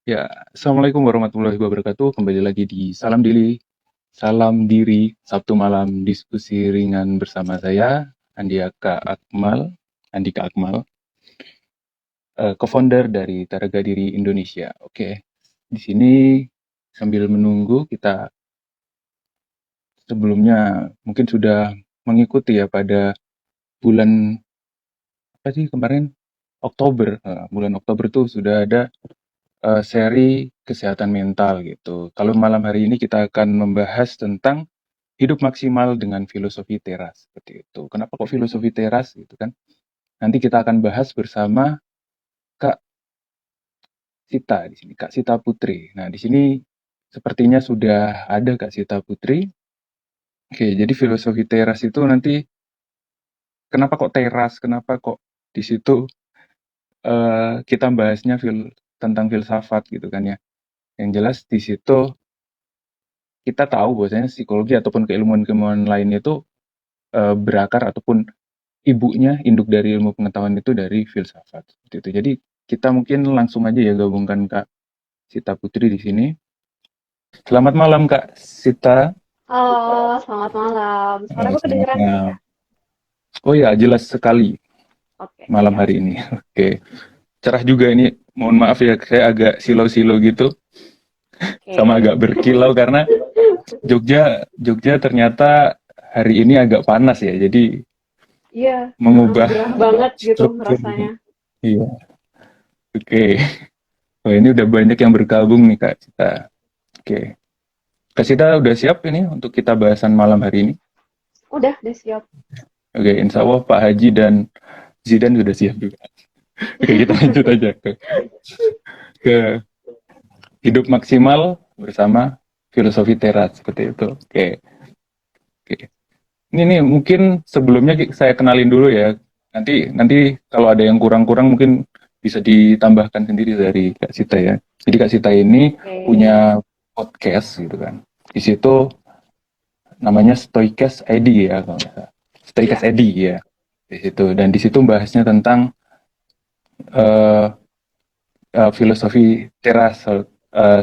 Ya, Assalamualaikum warahmatullahi wabarakatuh. Kembali lagi di Salam Diri Sabtu malam diskusi ringan bersama saya Andika Akmal, co-founder dari Taraga Diri Indonesia. Oke, di sini sambil menunggu kita sebelumnya mungkin sudah mengikuti ya pada bulan apa sih kemarin Oktober. Bulan Oktober tuh sudah ada seri kesehatan mental gitu. Kalau malam hari ini kita akan membahas tentang hidup maksimal dengan filosofi teras seperti itu. Kenapa kok filosofi teras gitu kan? Nanti kita akan bahas bersama Kak Sita di sini, Kak Sita Putri. Nah, di sini sepertinya sudah ada Kak Sita Putri. Oke, jadi filosofi teras itu nanti kenapa kok teras? Kenapa kok di situ kita bahasnya tentang filsafat gitu kan ya. Yang jelas di situ kita tahu bahwasanya psikologi ataupun keilmuan-keilmuan lainnya itu berakar ataupun ibunya, induk dari ilmu pengetahuan itu dari filsafat. Seperti itu. Jadi kita mungkin langsung aja ya gabungkan Kak Sita Putri di sini. Selamat malam Kak Sita. Halo, selamat malam. Suaraku Selamat kedengeran nih, malam. Kak? Oh ya, jelas sekali Oke, malam siap. hari ini. Oke. Cerah juga ini. Mohon maaf ya, saya agak silau-silau gitu, sama Oke. agak berkilau karena Jogja Jogja ternyata hari ini agak panas ya. Jadi Iya, mengubah gerah banget gitu struktur. rasanya. Iya. Oke. Wah, ini udah banyak yang bergabung nih Kak Sita. Oke. Kak Sita udah siap ini untuk kita bahasan malam hari ini? Udah siap. Oke, insya Allah Pak Haji dan Zidan sudah siap juga. Oke, kita lanjut aja ke hidup maksimal bersama filosofi teras seperti itu. Oke, oke. Ini nih mungkin sebelumnya saya kenalin dulu ya. Nanti nanti kalau ada yang kurang-kurang mungkin bisa ditambahkan sendiri dari Kak Sita ya. Jadi Kak Sita ini Oke. punya podcast gitu kan. Di situ namanya Stoikes ID ya kalau nggak salah. Stoikes Iya, ID ya di situ, dan di situ bahasnya tentang uh, filosofi teras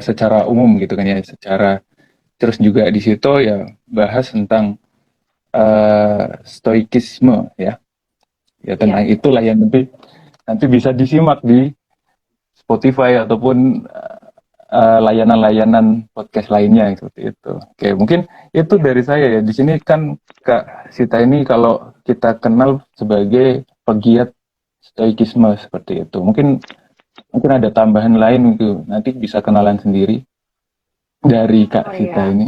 secara umum gitu kan ya, secara terus juga di situ ya bahas tentang stoikisme ya, ya iya. tentang itulah yang nanti bisa disimak di Spotify ataupun layanan-layanan podcast lainnya seperti itu. Oke, mungkin itu Siap. dari saya ya. Di sini kan Kak Sita ini kalau kita kenal sebagai pegiat stoikisme seperti itu. Mungkin mungkin ada tambahan lain gitu. Nanti bisa kenalan sendiri dari Oh Kak Sita iya. ini.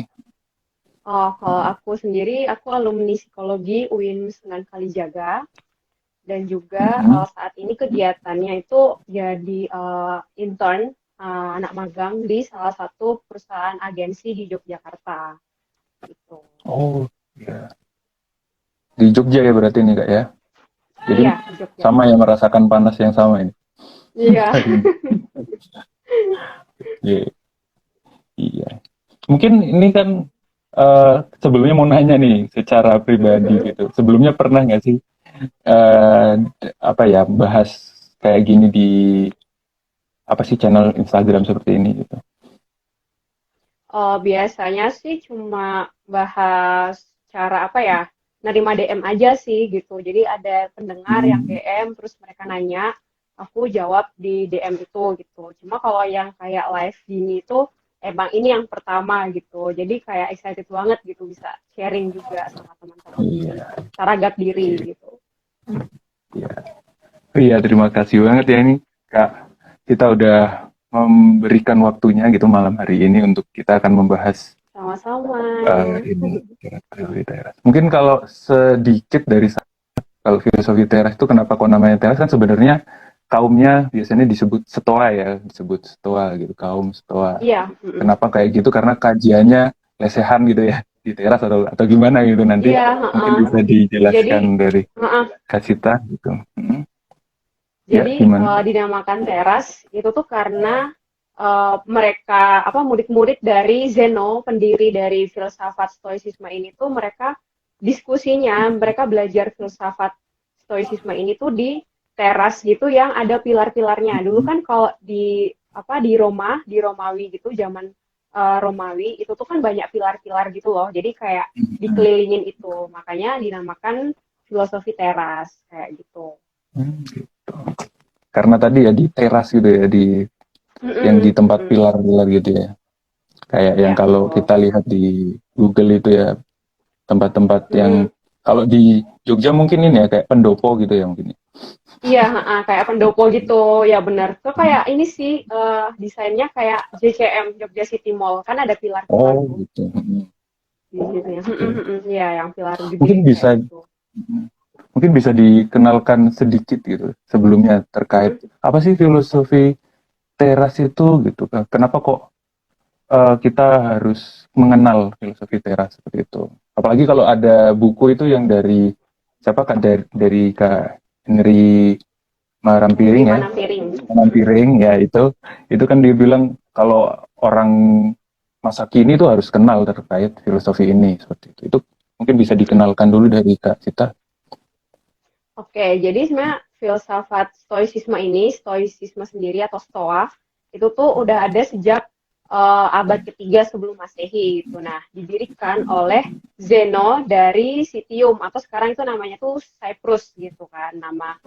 Oh, kalau aku sendiri, aku alumni psikologi UIN Sunan Kalijaga. Dan juga Mm-hmm. saat ini kegiatannya itu jadi intern, anak magang di salah satu perusahaan agensi di Yogyakarta. Gitu. Oh, ya. Di Jogja ya berarti ini Kak ya. Jadi Iya, di Jogja. sama ya, merasakan panas yang sama ini. Iya. Hari ini. Iya. Iya. Mungkin ini kan sebelumnya mau nanya nih secara pribadi gitu. Sebelumnya pernah nggak sih apa ya bahas kayak gini di apa sih channel Instagram seperti ini gitu? Biasanya sih cuma bahas cara apa ya, nerima DM aja sih gitu. Jadi ada pendengar yang Hmm, DM terus mereka nanya, aku jawab di DM itu gitu. Cuma kalau yang kayak live gini itu emang ini yang pertama gitu. Jadi kayak excited banget gitu bisa sharing juga sama teman-teman di iya, Taragat Diri oke, gitu. iya. Iya, terima kasih banget ya ini Kak. Kita udah memberikan waktunya gitu malam hari ini untuk kita akan membahas Sama-sama. ini filosofi teras. Mungkin kalau sedikit dari kalau filosofi teras itu kenapa kok namanya teras kan sebenarnya kaumnya biasanya disebut stoa ya, disebut stoa gitu, kaum stoa. Iya, mm-mm. Kenapa kayak gitu? Karena kajiannya lesehan gitu ya di teras atau gimana gitu nanti Iya, mungkin heeh. bisa Jadi, dijelaskan dari heeh. Kasita gitu. Hmm. Ya Jadi gimana? dinamakan teras itu tuh karena mereka apa murid-murid dari Zeno, pendiri dari filsafat Stoicisme ini tuh mereka diskusinya, mereka belajar filsafat Stoicisme ini tuh di teras gitu yang ada pilar-pilarnya. Dulu kan kalau di apa di Romawi gitu, zaman Romawi itu tuh kan banyak pilar-pilar gitu loh. Jadi kayak Hmm. dikelilingin itu. Makanya dinamakan filosofi teras kayak gitu. Gitu. Karena tadi ya di teras gitu ya, di yang di Mm-mm, tempat mm-mm. pilar-pilar gitu ya. Kayak yang Ya, kalau betul. kita lihat di Google itu ya, tempat-tempat yang Mm-mm. kalau di Jogja mungkin ini ya kayak pendopo gitu ya mungkin. Iya, heeh, kayak pendopo gitu, ya benar. Tuh kayak ini sih desainnya kayak JCM Jogja City Mall kan ada pilar-pilar Oh tuh gitu. di situ ya. Oke. Iya, yang pilar gede Mungkin kayak bisa gitu. mungkin bisa dikenalkan sedikit gitu sebelumnya terkait Mm-mm. apa sih filosofi teras itu gitu kan. Kenapa kok kita harus mengenal filosofi teras seperti itu. Apalagi kalau ada buku itu yang dari siapa Kak dari Kak Henry Henry Marampiring ya. Manampiring. Mm-mm. Marampiring ya itu kan dia bilang kalau orang masa kini tuh harus kenal terkait filosofi ini seperti itu. Itu mungkin bisa Mm-mm. dikenalkan dulu dari Kak Cita. Oke, jadi sebenarnya filsafat stoicisme ini, stoicisme sendiri atau stoa, itu tuh udah ada sejak abad ketiga sebelum Masehi gitu. Nah, didirikan oleh Zeno dari Citium atau sekarang itu namanya tuh Cyprus gitu kan, nama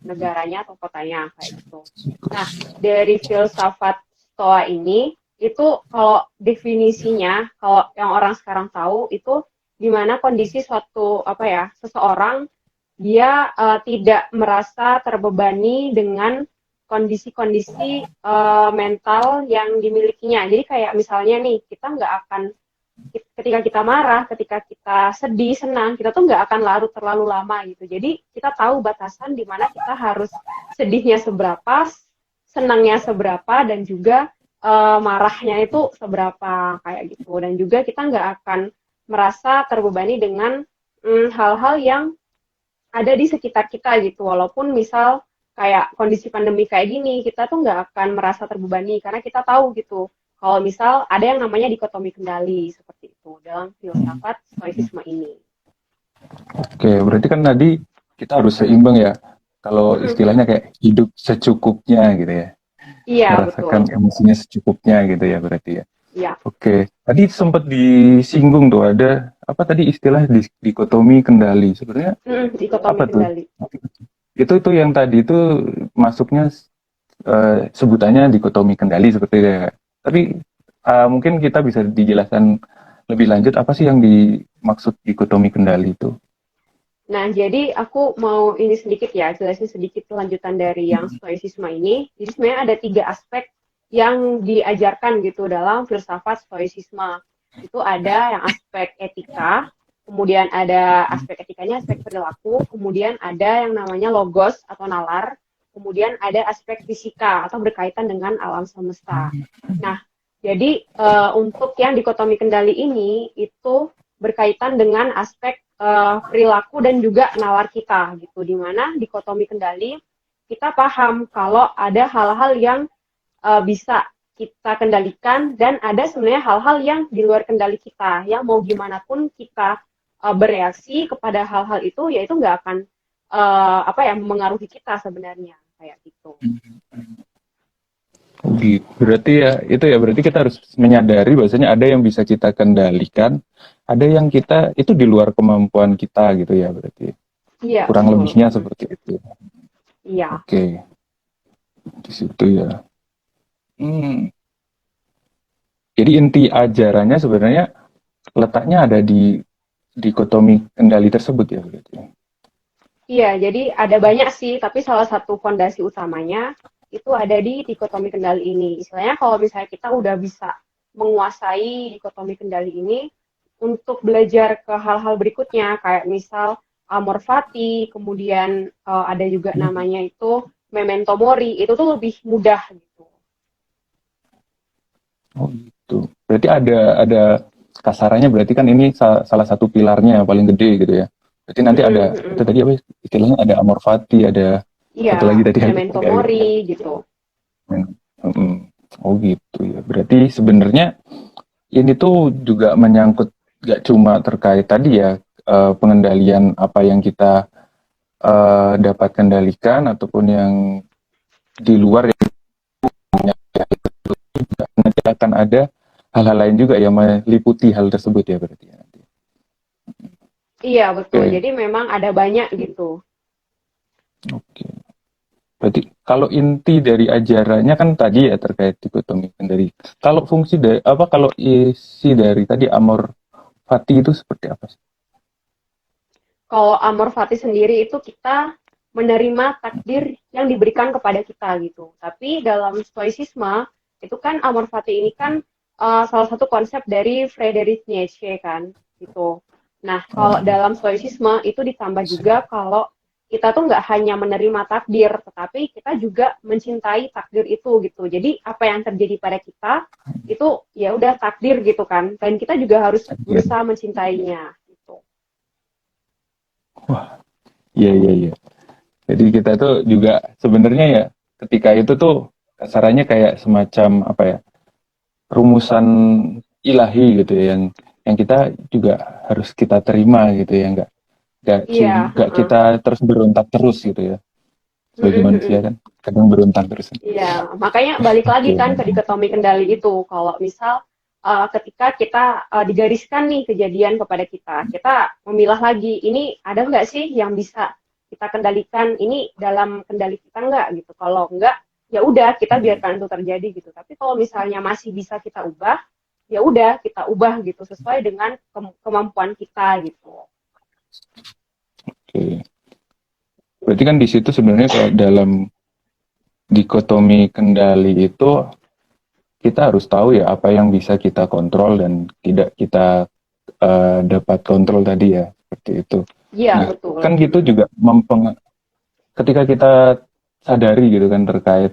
negaranya atau kotanya kayak gitu. Nah, dari filsafat stoa ini itu kalau definisinya, kalau yang orang sekarang tahu itu gimana kondisi suatu apa ya, seseorang dia tidak merasa terbebani dengan kondisi-kondisi mental yang dimilikinya. Jadi kayak misalnya nih, kita nggak akan ketika kita marah, ketika kita sedih, senang, kita tuh nggak akan larut terlalu lama gitu. Jadi kita tahu batasan di mana kita harus sedihnya seberapa, senangnya seberapa, dan juga marahnya itu seberapa kayak gitu. Dan juga kita nggak akan merasa terbebani dengan hal-hal yang ada di sekitar kita gitu. Walaupun misal kayak kondisi pandemi kayak gini, kita tuh nggak akan merasa terbebani karena kita tahu gitu. Kalau misal ada yang namanya dikotomi kendali seperti itu dalam filsafat stoicisme ini. Oke, berarti kan tadi kita harus seimbang ya. Kalau istilahnya kayak hidup secukupnya gitu ya. Iya, betul. Merasakan emosinya secukupnya gitu ya berarti ya. Iya. Oke, tadi sempat disinggung tuh ada apa tadi istilah dikotomi kendali. Sebenarnya Dikotomi apa tuh? kendali. Itu yang tadi itu masuknya sebutannya dikotomi kendali seperti itu ya. Tapi mungkin kita bisa dijelaskan lebih lanjut apa sih yang dimaksud dikotomi kendali itu? Nah, jadi aku mau ini sedikit ya, jelasin sedikit kelanjutan dari yang stoicisme ini. Jadi sebenarnya ada tiga aspek yang diajarkan gitu dalam filsafat stoicisme. Itu ada yang aspek etika, kemudian ada aspek etikanya, aspek perilaku, kemudian ada yang namanya logos atau nalar, kemudian ada aspek fisika atau berkaitan dengan alam semesta. Nah, jadi untuk yang dikotomi kendali ini itu berkaitan dengan aspek perilaku dan juga nalar kita gitu, di mana dikotomi kendali kita paham kalau ada hal-hal yang bisa kita kendalikan dan ada sebenarnya hal-hal yang di luar kendali kita yang mau gimana pun kita bereaksi kepada hal-hal itu ya itu nggak akan apa ya mengaruhi kita sebenarnya kayak gitu. Gitu. Berarti ya itu ya berarti kita harus menyadari bahwasanya ada yang bisa kita kendalikan, ada yang kita itu di luar kemampuan kita gitu ya berarti. Iya Kurang betul. lebihnya seperti itu. Iya. Oke, di situ ya. Hmm. Jadi inti ajarannya sebenarnya letaknya ada di dikotomi kendali tersebut ya berarti. Iya, jadi ada banyak sih, tapi salah satu fondasi utamanya itu ada di dikotomi kendali ini. Istilahnya kalau misalnya kita udah bisa menguasai dikotomi kendali ini, untuk belajar ke hal-hal berikutnya, kayak misal amor fati, kemudian ada juga namanya itu memento mori, itu tuh lebih mudah gitu. Oh gitu. Berarti ada kasarannya berarti kan ini salah satu pilarnya yang paling gede gitu ya. Berarti nanti ada itu tadi apa istilahnya ada amor fati, ada Iya, satu lagi tadi ada memento kayak gitu. mori gitu. Oh gitu ya. Berarti sebenarnya ini tuh juga menyangkut gak cuma terkait tadi ya pengendalian apa yang kita dapat kendalikan ataupun yang di luar akan ada hal-hal lain juga yang meliputi hal tersebut ya berarti ya nanti. Iya, betul. Oke, Jadi memang ada banyak gitu. oke. Berarti kalau inti dari ajarannya kan tadi ya terkait dikotomi dari. Kalau fungsi dari apa kalau isi dari tadi amor fati itu seperti apa sih? Kalau amor fati sendiri itu kita menerima takdir yang diberikan kepada kita gitu. Tapi dalam stoicisme itu kan amor fati ini kan salah satu konsep dari Friedrich Nietzsche kan gitu. Nah, kalau Oh, dalam stoicisme itu ditambah juga kalau kita tuh nggak hanya menerima takdir, tetapi kita juga mencintai takdir itu gitu. Jadi apa yang terjadi pada kita itu ya udah takdir gitu kan. Dan kita juga harus takdir. berusaha mencintainya gitu. Wah, iya iya iya. Jadi kita tuh juga sebenarnya ya ketika itu tuh kasarannya kayak semacam apa ya rumusan ilahi gitu ya yang kita juga harus kita terima gitu ya nggak Iya, nggak kita terus berontak terus gitu ya sebagai manusia kan kadang berontak terus. iya, makanya balik lagi Oke. kan ke dikotomi kendali itu. Kalau misal ketika kita digariskan nih kejadian kepada kita, kita memilah lagi, ini ada nggak sih yang bisa kita kendalikan? Ini dalam kendali kita nggak gitu. Kalau nggak, ya udah kita biarkan itu terjadi gitu. Tapi kalau misalnya masih bisa kita ubah, ya udah kita ubah gitu sesuai dengan kemampuan kita gitu. Oke. Berarti kan di situ sebenarnya kayak dalam dikotomi kendali itu kita harus tahu ya apa yang bisa kita kontrol dan tidak kita dapat kontrol tadi ya seperti itu. Iya, Nah betul. kan gitu juga ketika kita sadari gitu kan terkait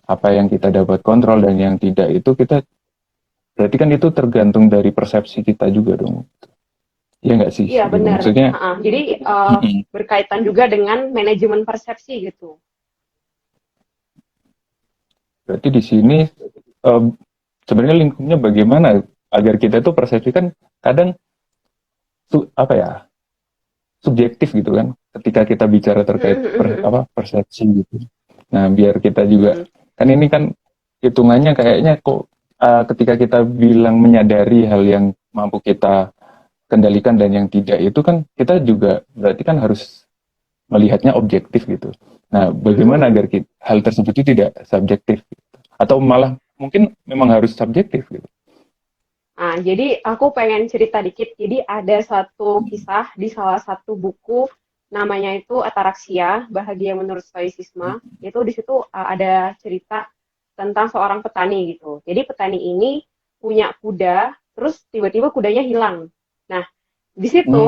apa yang kita dapat kontrol dan yang tidak itu kita berarti kan itu tergantung dari persepsi kita juga dong. Iya nggak sih Iya, gitu benar. maksudnya. Jadi berkaitan juga dengan manajemen persepsi gitu. Berarti di sini eh, sebenarnya lingkupnya bagaimana agar kita itu persepsi kan kadang apa ya subjektif gitu kan ketika kita bicara terkait persepsi gitu. Nah biar kita juga kan ini kan hitungannya kayaknya kok ketika kita bilang menyadari hal yang mampu kita kendalikan dan yang tidak itu kan kita juga berarti kan harus melihatnya objektif gitu. Nah bagaimana agar hal tersebut itu tidak subjektif gitu? Atau malah mungkin memang harus subjektif gitu. Nah, jadi aku pengen cerita dikit. Jadi ada satu kisah di salah satu buku namanya itu Ataraksia, Bahagia Menurut Stoicisme. Itu di situ ada cerita tentang seorang petani gitu. Jadi petani ini punya kuda, terus tiba-tiba kudanya hilang. Nah, di Hmm. situ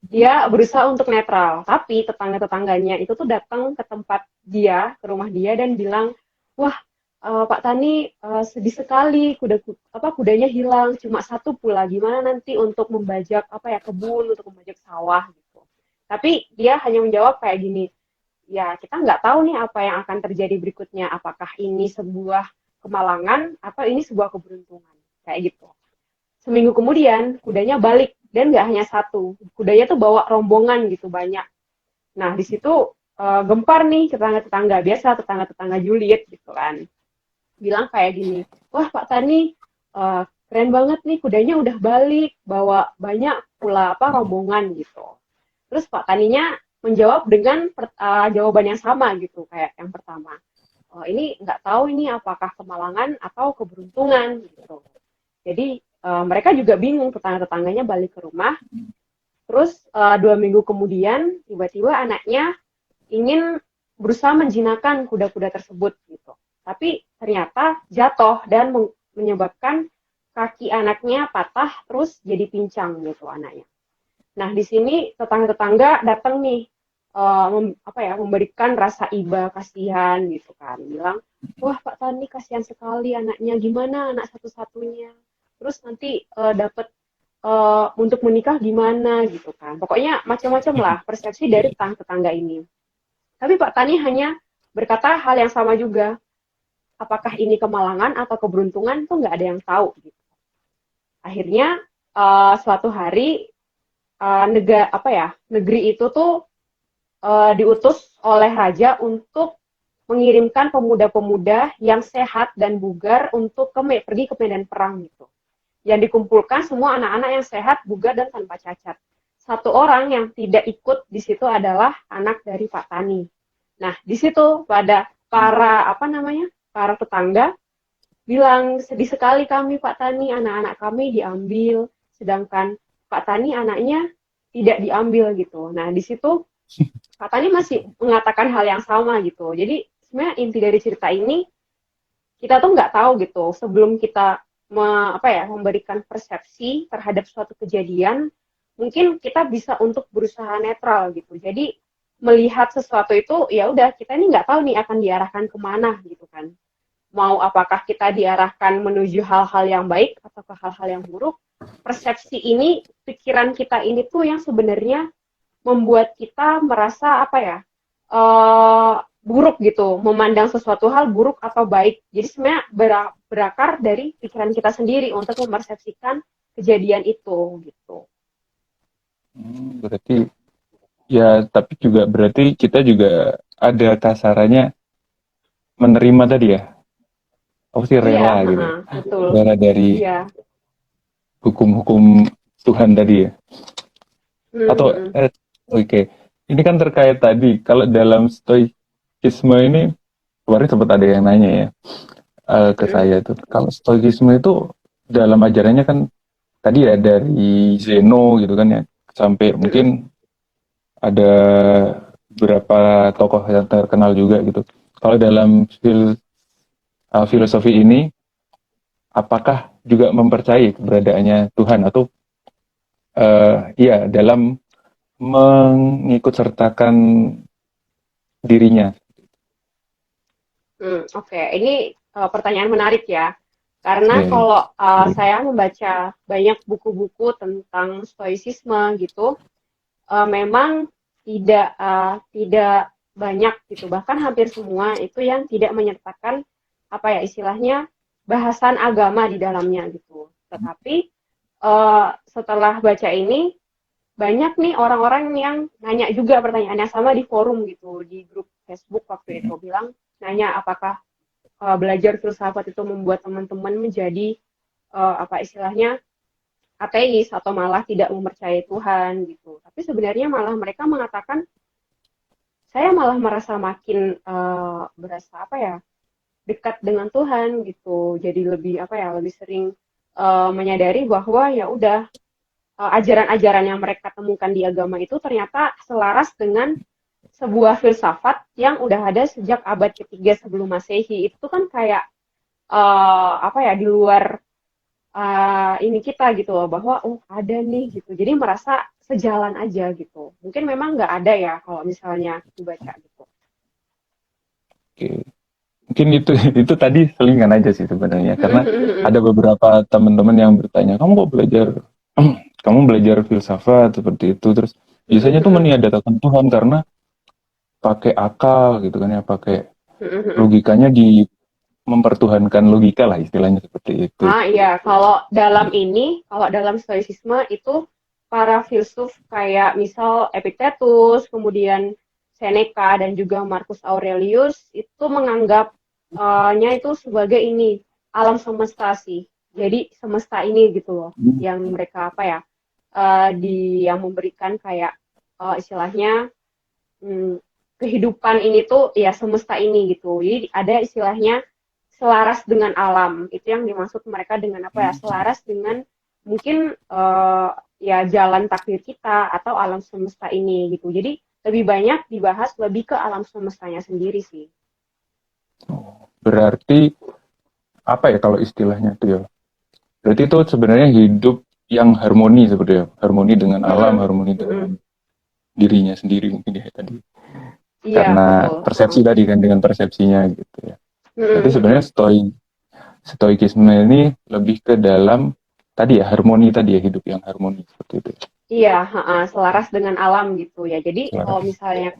dia berusaha untuk netral, tapi tetangga-tetangganya itu tuh datang ke tempat dia, ke rumah dia dan bilang, "Wah, Pak Tani sedih sekali kudanya hilang cuma satu pula gimana nanti untuk membajak apa ya kebun untuk membajak sawah gitu tapi dia hanya menjawab kayak gini ya kita nggak tahu nih apa yang akan terjadi berikutnya apakah ini sebuah kemalangan atau ini sebuah keberuntungan kayak gitu seminggu kemudian kudanya balik dan nggak hanya satu kudanya tuh bawa rombongan gitu banyak nah di situ gempar nih tetangga-tetangga biasa tetangga-tetangga julid gitu kan bilang kayak gini, wah Pak Tani keren banget nih kudanya udah balik, bawa banyak pula apa rombongan gitu. Terus Pak Taninya menjawab dengan jawaban yang sama gitu kayak yang pertama. Oh, ini nggak tahu ini apakah kemalangan atau keberuntungan gitu. Jadi mereka juga bingung tetangga-tetangganya balik ke rumah. Terus 2 minggu kemudian tiba-tiba anaknya ingin berusaha menjinakkan kuda-kuda tersebut gitu. Tapi ternyata jatuh dan menyebabkan kaki anaknya patah terus jadi pincang gitu anaknya. Nah, di sini tetangga-tetangga datang nih memberikan rasa iba kasihan gitu kan. Bilang, "Wah, Pak Tani kasihan sekali anaknya. Gimana anak satu-satunya? Terus nanti dapat untuk menikah gimana gitu kan. Pokoknya macam-macam lah persepsi dari tetangga-tetangga ini. Tapi Pak Tani hanya berkata hal yang sama juga. Apakah ini kemalangan atau keberuntungan tuh nggak ada yang tahu. Gitu. Akhirnya suatu hari negeri itu tuh diutus oleh raja untuk mengirimkan pemuda-pemuda yang sehat dan bugar untuk pergi ke medan perang gitu. Yang dikumpulkan semua anak-anak yang sehat, bugar, dan tanpa cacat. Satu orang yang tidak ikut di situ adalah anak dari Pak Tani. Nah, di situ pada para tetangga bilang, sedih sekali kami Pak Tani, anak-anak kami diambil, sedangkan Pak Tani anaknya tidak diambil gitu. Nah, di situ Pak Tani masih mengatakan hal yang sama gitu. Jadi sebenarnya inti dari cerita ini, kita tuh nggak tahu gitu sebelum kita memberikan persepsi terhadap suatu kejadian, mungkin kita bisa untuk berusaha netral gitu. Jadi melihat sesuatu itu, ya udah, kita ini nggak tahu nih akan diarahkan kemana gitu kan. Mau apakah kita diarahkan menuju hal-hal yang baik atau ke hal-hal yang buruk. Persepsi ini, pikiran kita ini tuh yang sebenarnya membuat kita merasa buruk gitu, memandang sesuatu hal buruk atau baik. Jadi sebenarnya berakar dari pikiran kita sendiri untuk mempersepsikan kejadian itu gitu. Berarti ya, tapi juga berarti kita juga ada kasarannya menerima tadi ya. Aku sih Iya, rela gitu. betul. Rela dari Iya. hukum-hukum Tuhan tadi ya. Atau Mm-hmm. oke. Ini kan terkait tadi kalau dalam stoikisme ini kemarin sempat ada yang nanya ya ke saya tuh. Kalau stoikisme itu dalam ajarannya kan tadi ya dari Zeno gitu kan ya, sampai mungkin ada beberapa tokoh yang terkenal juga gitu. Kalau dalam filosofi ini, apakah juga mempercayai keberadaannya Tuhan atau ya dalam mengikut sertakan dirinya? Oke, ini pertanyaan menarik ya. Karena Ya, ya. kalau saya membaca banyak buku-buku tentang stoicisme gitu, memang tidak banyak gitu, bahkan hampir semua itu yang tidak menyertakan istilahnya bahasan agama di dalamnya gitu. Tetapi setelah baca ini, banyak nih orang-orang yang nanya juga pertanyaan yang sama di forum gitu, di grup Facebook waktu itu bilang, nanya apakah belajar filsafat itu membuat teman-teman menjadi istilahnya ateis atau malah tidak mempercayai Tuhan gitu. Tapi sebenarnya malah mereka mengatakan, saya malah merasa makin berasa dekat dengan Tuhan gitu. Jadi lebih sering menyadari bahwa ya udah, ajaran-ajaran yang mereka temukan di agama itu ternyata selaras dengan sebuah filsafat yang udah ada sejak abad ketiga sebelum Masehi. Itu kan kayak di luar ini kita gitu loh, bahwa ada nih gitu. Jadi merasa sejalan aja gitu. Mungkin memang nggak ada ya kalau misalnya dibaca gitu. Oke. Mungkin itu tadi selingan aja sih sebenarnya, karena ada beberapa teman-teman yang bertanya, kamu kok belajar kamu belajar filsafat seperti itu, terus biasanya tuh meniadakan Tuhan karena pakai akal gitu kan ya, pakai logikanya di mempertuhankan logika lah istilahnya seperti itu. Iya, kalau dalam stoicisme itu para filsuf kayak misal Epictetus, kemudian Seneca dan juga Marcus Aurelius itu menganggapnya itu sebagai ini alam semesta sih. Jadi semesta ini gitu loh, yang mereka yang memberikan kayak istilahnya kehidupan ini tuh ya semesta ini gitu. Jadi ada istilahnya selaras dengan alam, itu yang dimaksud mereka dengan selaras dengan mungkin ya jalan takdir kita atau alam semesta ini gitu. Jadi lebih banyak dibahas lebih ke alam semestanya sendiri sih. Berarti apa ya kalau istilahnya tuh ya, berarti itu sebenarnya hidup yang harmoni sebenarnya, harmoni dengan alam, harmoni dengan dirinya sendiri mungkin ya tadi, Iya, karena betul. persepsi tadi kan, dengan persepsinya gitu ya. Berarti sebenarnya stoikisme ini lebih ke dalam tadi ya, harmoni tadi ya, hidup yang harmoni seperti itu. Iya, selaras dengan alam gitu ya. Jadi kalau Selaras.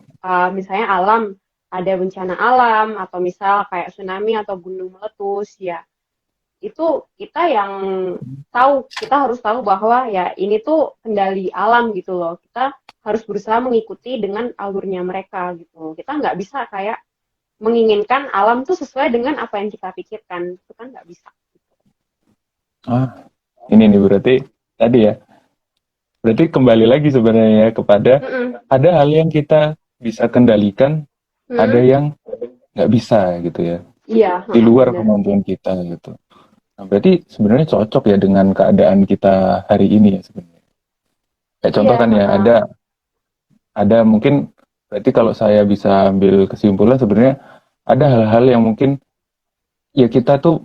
misalnya alam ada bencana alam atau misal kayak tsunami atau gunung meletus ya, itu kita yang tahu, kita harus tahu bahwa ya ini tuh kendali alam gitu loh. Kita harus berusaha mengikuti dengan alurnya mereka gitu. Kita nggak bisa kayak menginginkan alam tuh sesuai dengan apa yang kita pikirkan, itu kan nggak bisa. Ah, ini nih berarti tadi ya. Berarti kembali lagi sebenarnya ya kepada Mm-mm. ada hal yang kita bisa kendalikan, ada Mm-mm. yang nggak bisa gitu ya. Iya, Di heeh, luar benar. kemampuan kita gitu. Nah, berarti sebenarnya cocok ya dengan keadaan kita hari ini ya sebenarnya. Kayak contoh Iya, kan ya, heeh. ada mungkin berarti kalau saya bisa ambil kesimpulan sebenarnya ada hal-hal yang mungkin ya kita tuh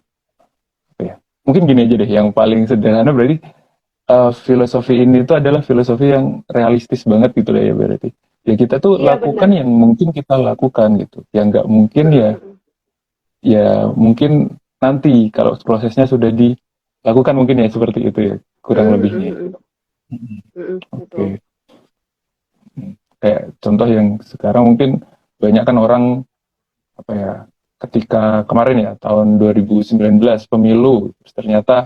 apa ya, mungkin gini aja deh yang paling sederhana berarti filosofi ini tuh adalah filosofi yang realistis banget gitu lah ya berarti. Ya kita tuh Iya, lakukan benar. yang mungkin kita lakukan gitu. Yang nggak mungkin Mm-mm, ya mm-mm. ya mungkin nanti kalau prosesnya sudah dilakukan mungkin ya seperti itu ya kurang Mm-mm, mm-mm, lebihnya. mm-mm. Mm-mm. Mm-mm, Oke. betul. Kayak contoh yang sekarang mungkin banyak kan orang apa ya ketika kemarin ya tahun 2019 pemilu terus ternyata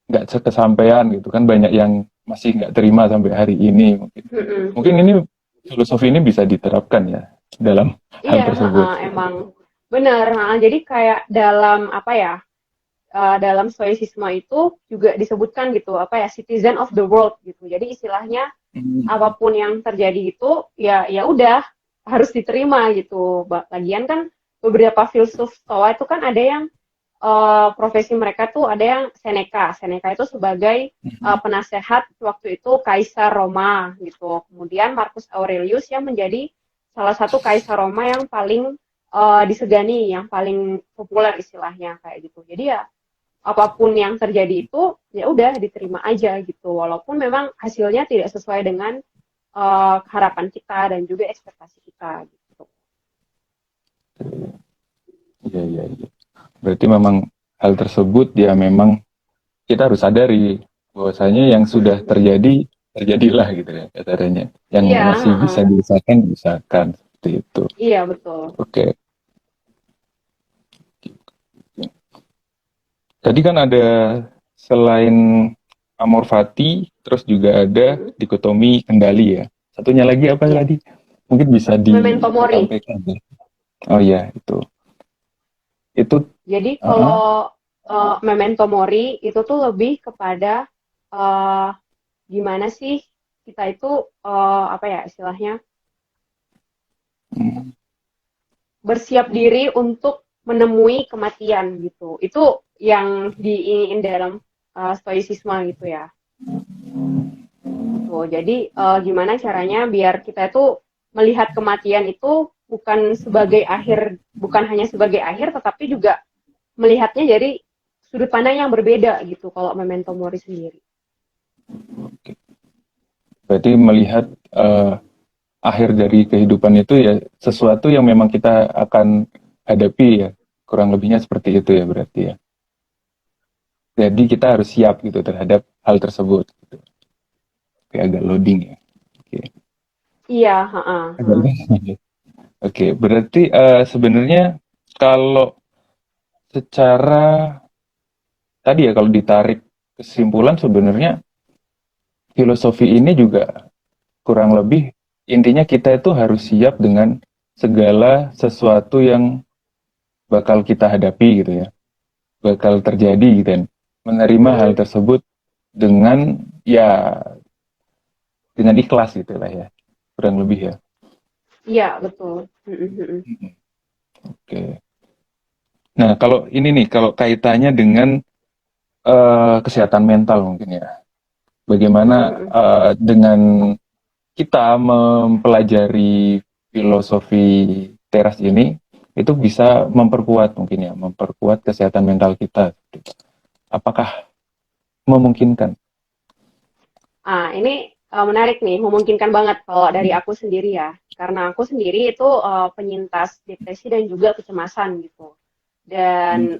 nggak kesampaian gitu kan banyak yang masih nggak terima sampai hari ini mungkin. Mm-mm, Mungkin mm-mm. ini filosofi ini bisa diterapkan ya dalam hal Iya, tersebut. heeh, emang benar. Heeh. Jadi kayak dalam apa ya? Dalam stoicisme itu juga disebutkan gitu apa ya citizen of the world gitu. Jadi istilahnya Hmm. apapun yang terjadi itu ya ya udah harus diterima gitu. Lagian kan beberapa filsuf Stoa itu kan ada yang profesi mereka tuh ada yang Seneca. Seneca itu sebagai penasehat waktu itu Kaisar Roma gitu. Kemudian Marcus Aurelius yang menjadi salah satu Kaisar Roma yang paling disegani, yang paling populer istilahnya kayak gitu. Jadi ya apapun yang terjadi itu ya udah diterima aja gitu. Walaupun memang hasilnya tidak sesuai dengan harapan kita dan juga ekspektasi kita gitu. Iya, iya, iya. Berarti memang hal tersebut ya memang kita harus sadari bahwasanya yang sudah Mm-mm. terjadi terjadilah gitu ya katanya. Yang Iya, masih bisa diusahakan diusahakan seperti itu. iya betul. Oke. Tadi kan ada selain amor fati, terus juga ada Mm-mm. dikotomi kendali ya. Satunya lagi apa Iya, tadi? Mungkin bisa memento mori. disampaikan ya. Oh iya, itu. Itu Jadi uh-uh. kalau memento mori itu tuh lebih kepada uh, gimana sih kita itu apa ya istilahnya Hmm. bersiap diri untuk menemui kematian gitu. Itu yang diingin dalam stoicisme gitu ya. Gitu. Jadi gimana caranya biar kita itu melihat kematian itu bukan sebagai akhir, bukan hanya sebagai akhir, tetapi juga melihatnya dari sudut pandang yang berbeda gitu. Kalau memento mori sendiri. Berarti melihat akhir dari kehidupan itu ya sesuatu yang memang kita akan hadapi ya. Kurang lebihnya seperti itu ya berarti ya. Jadi kita harus siap gitu terhadap hal tersebut. Gitu. Oke, agak loading ya. Oke, Iya, heeh, agak heeh. loading. Oke, berarti sebenarnya kalau secara tadi ya kalau ditarik kesimpulan sebenarnya filosofi ini juga kurang lebih intinya kita itu harus siap dengan segala sesuatu yang bakal kita hadapi gitu ya, bakal terjadi gitu kan. Menerima hal Mm-mm. tersebut dengan ya dengan ikhlas gitu lah ya. Kurang lebih ya. Iya, betul. Mm-mm, mm-mm. Oke. Nah, kalau ini nih kalau kaitannya dengan kesehatan mental mungkin ya. Bagaimana Mm-mm, mm-mm. dengan kita mempelajari filosofi teras ini itu bisa memperkuat mungkin ya, memperkuat kesehatan mental kita. Apakah memungkinkan? Ini menarik nih, memungkinkan banget kalau dari aku sendiri ya. Karena aku sendiri itu penyintas depresi dan juga kecemasan gitu. Dan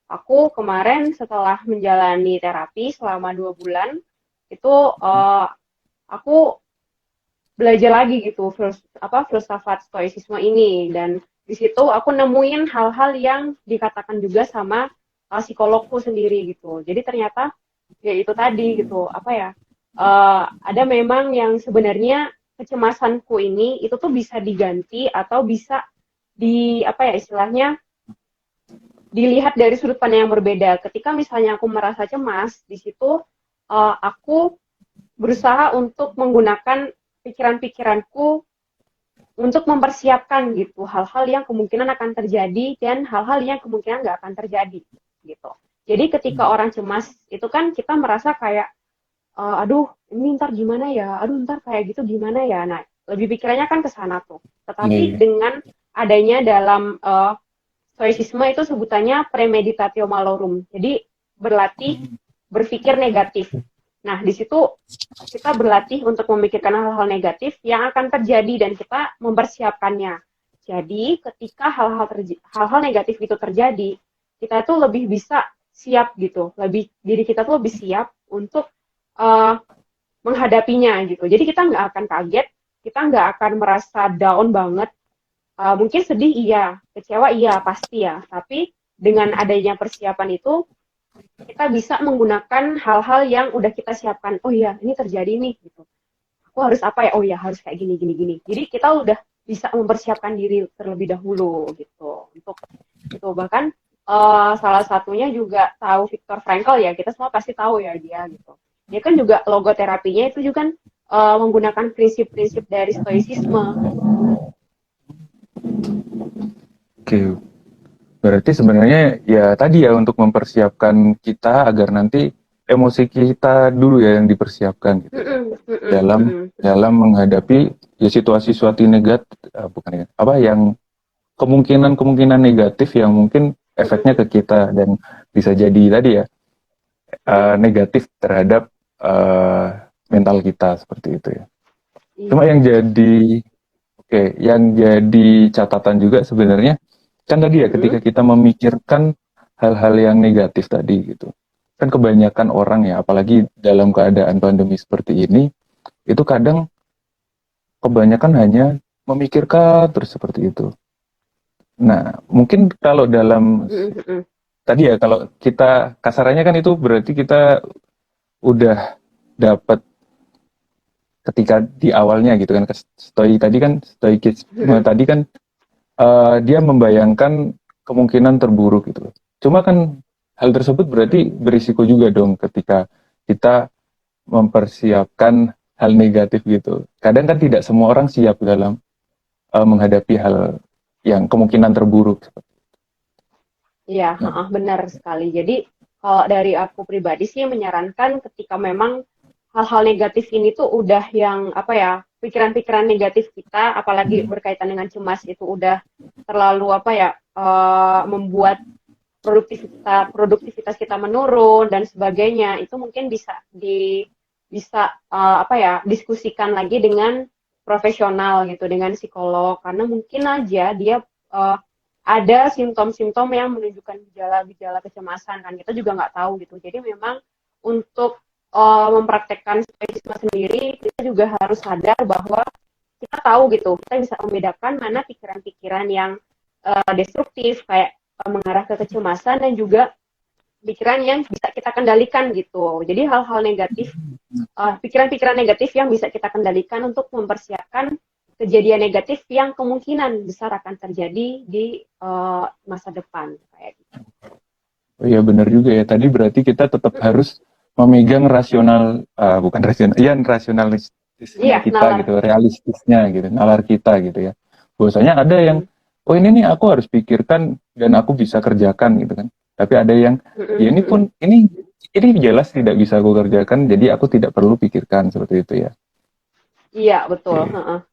aku kemarin setelah menjalani terapi selama 2 bulan, itu aku belajar lagi gitu filsafat stoicisme ini. Dan di situ aku nemuin hal-hal yang dikatakan juga sama psikologku sendiri gitu. Jadi ternyata ya itu tadi gitu apa ya ada memang yang sebenarnya kecemasanku ini itu tuh bisa diganti atau bisa apa ya istilahnya, dilihat dari sudut pandang yang berbeda. Ketika misalnya aku merasa cemas, di situ aku berusaha untuk menggunakan pikiran-pikiranku untuk mempersiapkan gitu hal-hal yang kemungkinan akan terjadi dan hal-hal yang kemungkinan nggak akan terjadi gitu. Jadi ketika orang cemas itu kan kita merasa kayak aduh ini ntar gimana ya, aduh ntar kayak gitu gimana ya. Nah lebih pikirannya kan ke sana tuh. Iya, Tetapi iya. dengan adanya dalam stoicisme itu sebutannya premeditatio malorum. Jadi berlatih berpikir negatif. Nah, di situ kita berlatih untuk memikirkan hal-hal negatif yang akan terjadi dan kita mempersiapkannya. Jadi, ketika hal-hal negatif itu terjadi, kita tuh lebih bisa siap gitu. Diri kita tuh lebih siap untuk uh, menghadapinya gitu. Jadi kita nggak akan kaget, kita nggak akan merasa down banget. Mungkin sedih iya, kecewa iya pasti ya. Tapi dengan adanya persiapan itu kita bisa menggunakan hal-hal yang udah kita siapkan. Oh iya, ini terjadi nih gitu. Aku harus apa ya? Oh iya, harus kayak gini gini gini. Jadi kita udah bisa mempersiapkan diri terlebih dahulu gitu. Untuk itu bahkan salah satunya juga tahu Viktor Frankl ya. Kita semua pasti tahu ya dia gitu. Dia kan juga logoterapinya itu juga kan menggunakan prinsip-prinsip dari stoicisme. Oke, berarti sebenarnya ya tadi ya untuk mempersiapkan kita agar nanti emosi kita dulu ya yang dipersiapkan gitu ya. Dalam dalam menghadapi ya situasi-situasi negatif, bukan ya, apa yang kemungkinan-kemungkinan negatif yang mungkin efeknya ke kita dan bisa jadi tadi ya negatif terhadap mental kita seperti itu ya. Cuma Iya. yang jadi yang jadi catatan juga sebenarnya kan tadi ya ketika kita memikirkan hal-hal yang negatif tadi gitu. Kan kebanyakan orang ya apalagi dalam keadaan pandemi seperti ini itu kadang kebanyakan hanya memikirkan terus seperti itu. Nah, mungkin kalau dalam tadi ya kalau kita kasarannya kan itu berarti kita udah dapat ketika di awalnya gitu kan stoikisme tadi kan dia membayangkan kemungkinan terburuk gitu. Cuma kan hal tersebut berarti berisiko juga dong ketika kita mempersiapkan hal negatif gitu. Kadang kan tidak semua orang siap dalam menghadapi hal yang kemungkinan terburuk. Iya, Nah, benar sekali. Jadi kalau dari aku pribadi sih menyarankan ketika memang hal-hal negatif ini tuh udah yang apa ya, pikiran-pikiran negatif kita, apalagi berkaitan dengan cemas itu udah terlalu apa ya, membuat produktivitas kita menurun dan sebagainya. Itu mungkin bisa apa ya, diskusikan lagi dengan profesional gitu, dengan psikolog karena mungkin aja dia uh, ada simptom-simptom yang menunjukkan gejala-gejala kecemasan kan kita juga nggak tahu gitu jadi memang untuk mempraktekkan stoicisme sendiri kita juga harus sadar bahwa kita tahu gitu kita bisa membedakan mana pikiran-pikiran yang destruktif kayak mengarah ke kecemasan dan juga pikiran yang bisa kita kendalikan gitu jadi hal-hal negatif pikiran-pikiran negatif yang bisa kita kendalikan untuk mempersiapkan kejadian negatif yang kemungkinan besar akan terjadi di masa depan kayak gitu. oh iya benar juga ya. Tadi berarti kita tetap harus memegang rasional, bukan rasional, ya rasionalistisnya Iya, kita nalar. gitu, realistisnya gitu, nalar kita gitu ya. Bahwasanya ada yang, oh ini nih aku harus pikirkan dan aku bisa kerjakan gitu kan. Tapi ada yang, ya ini pun ini jelas tidak bisa aku kerjakan, jadi aku tidak perlu pikirkan seperti itu ya. Iya, betul. Oke.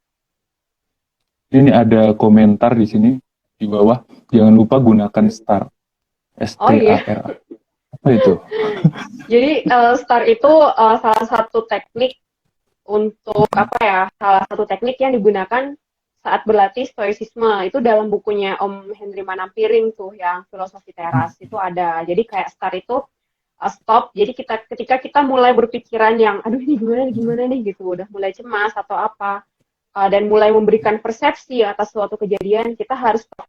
Ini ada komentar di sini di bawah, jangan lupa gunakan STAR, Oh iya, STAR. Apa itu? jadi STAR itu salah satu teknik untuk apa ya? Salah satu teknik yang digunakan saat berlatih stoicisme itu dalam bukunya Om Henry Manampiring tuh yang filosofi teras itu ada. Jadi kayak STAR itu stop. Jadi ketika kita mulai berpikiran yang aduh ini gimana nih gitu, udah mulai cemas atau apa dan mulai memberikan persepsi atas suatu kejadian, kita harus stop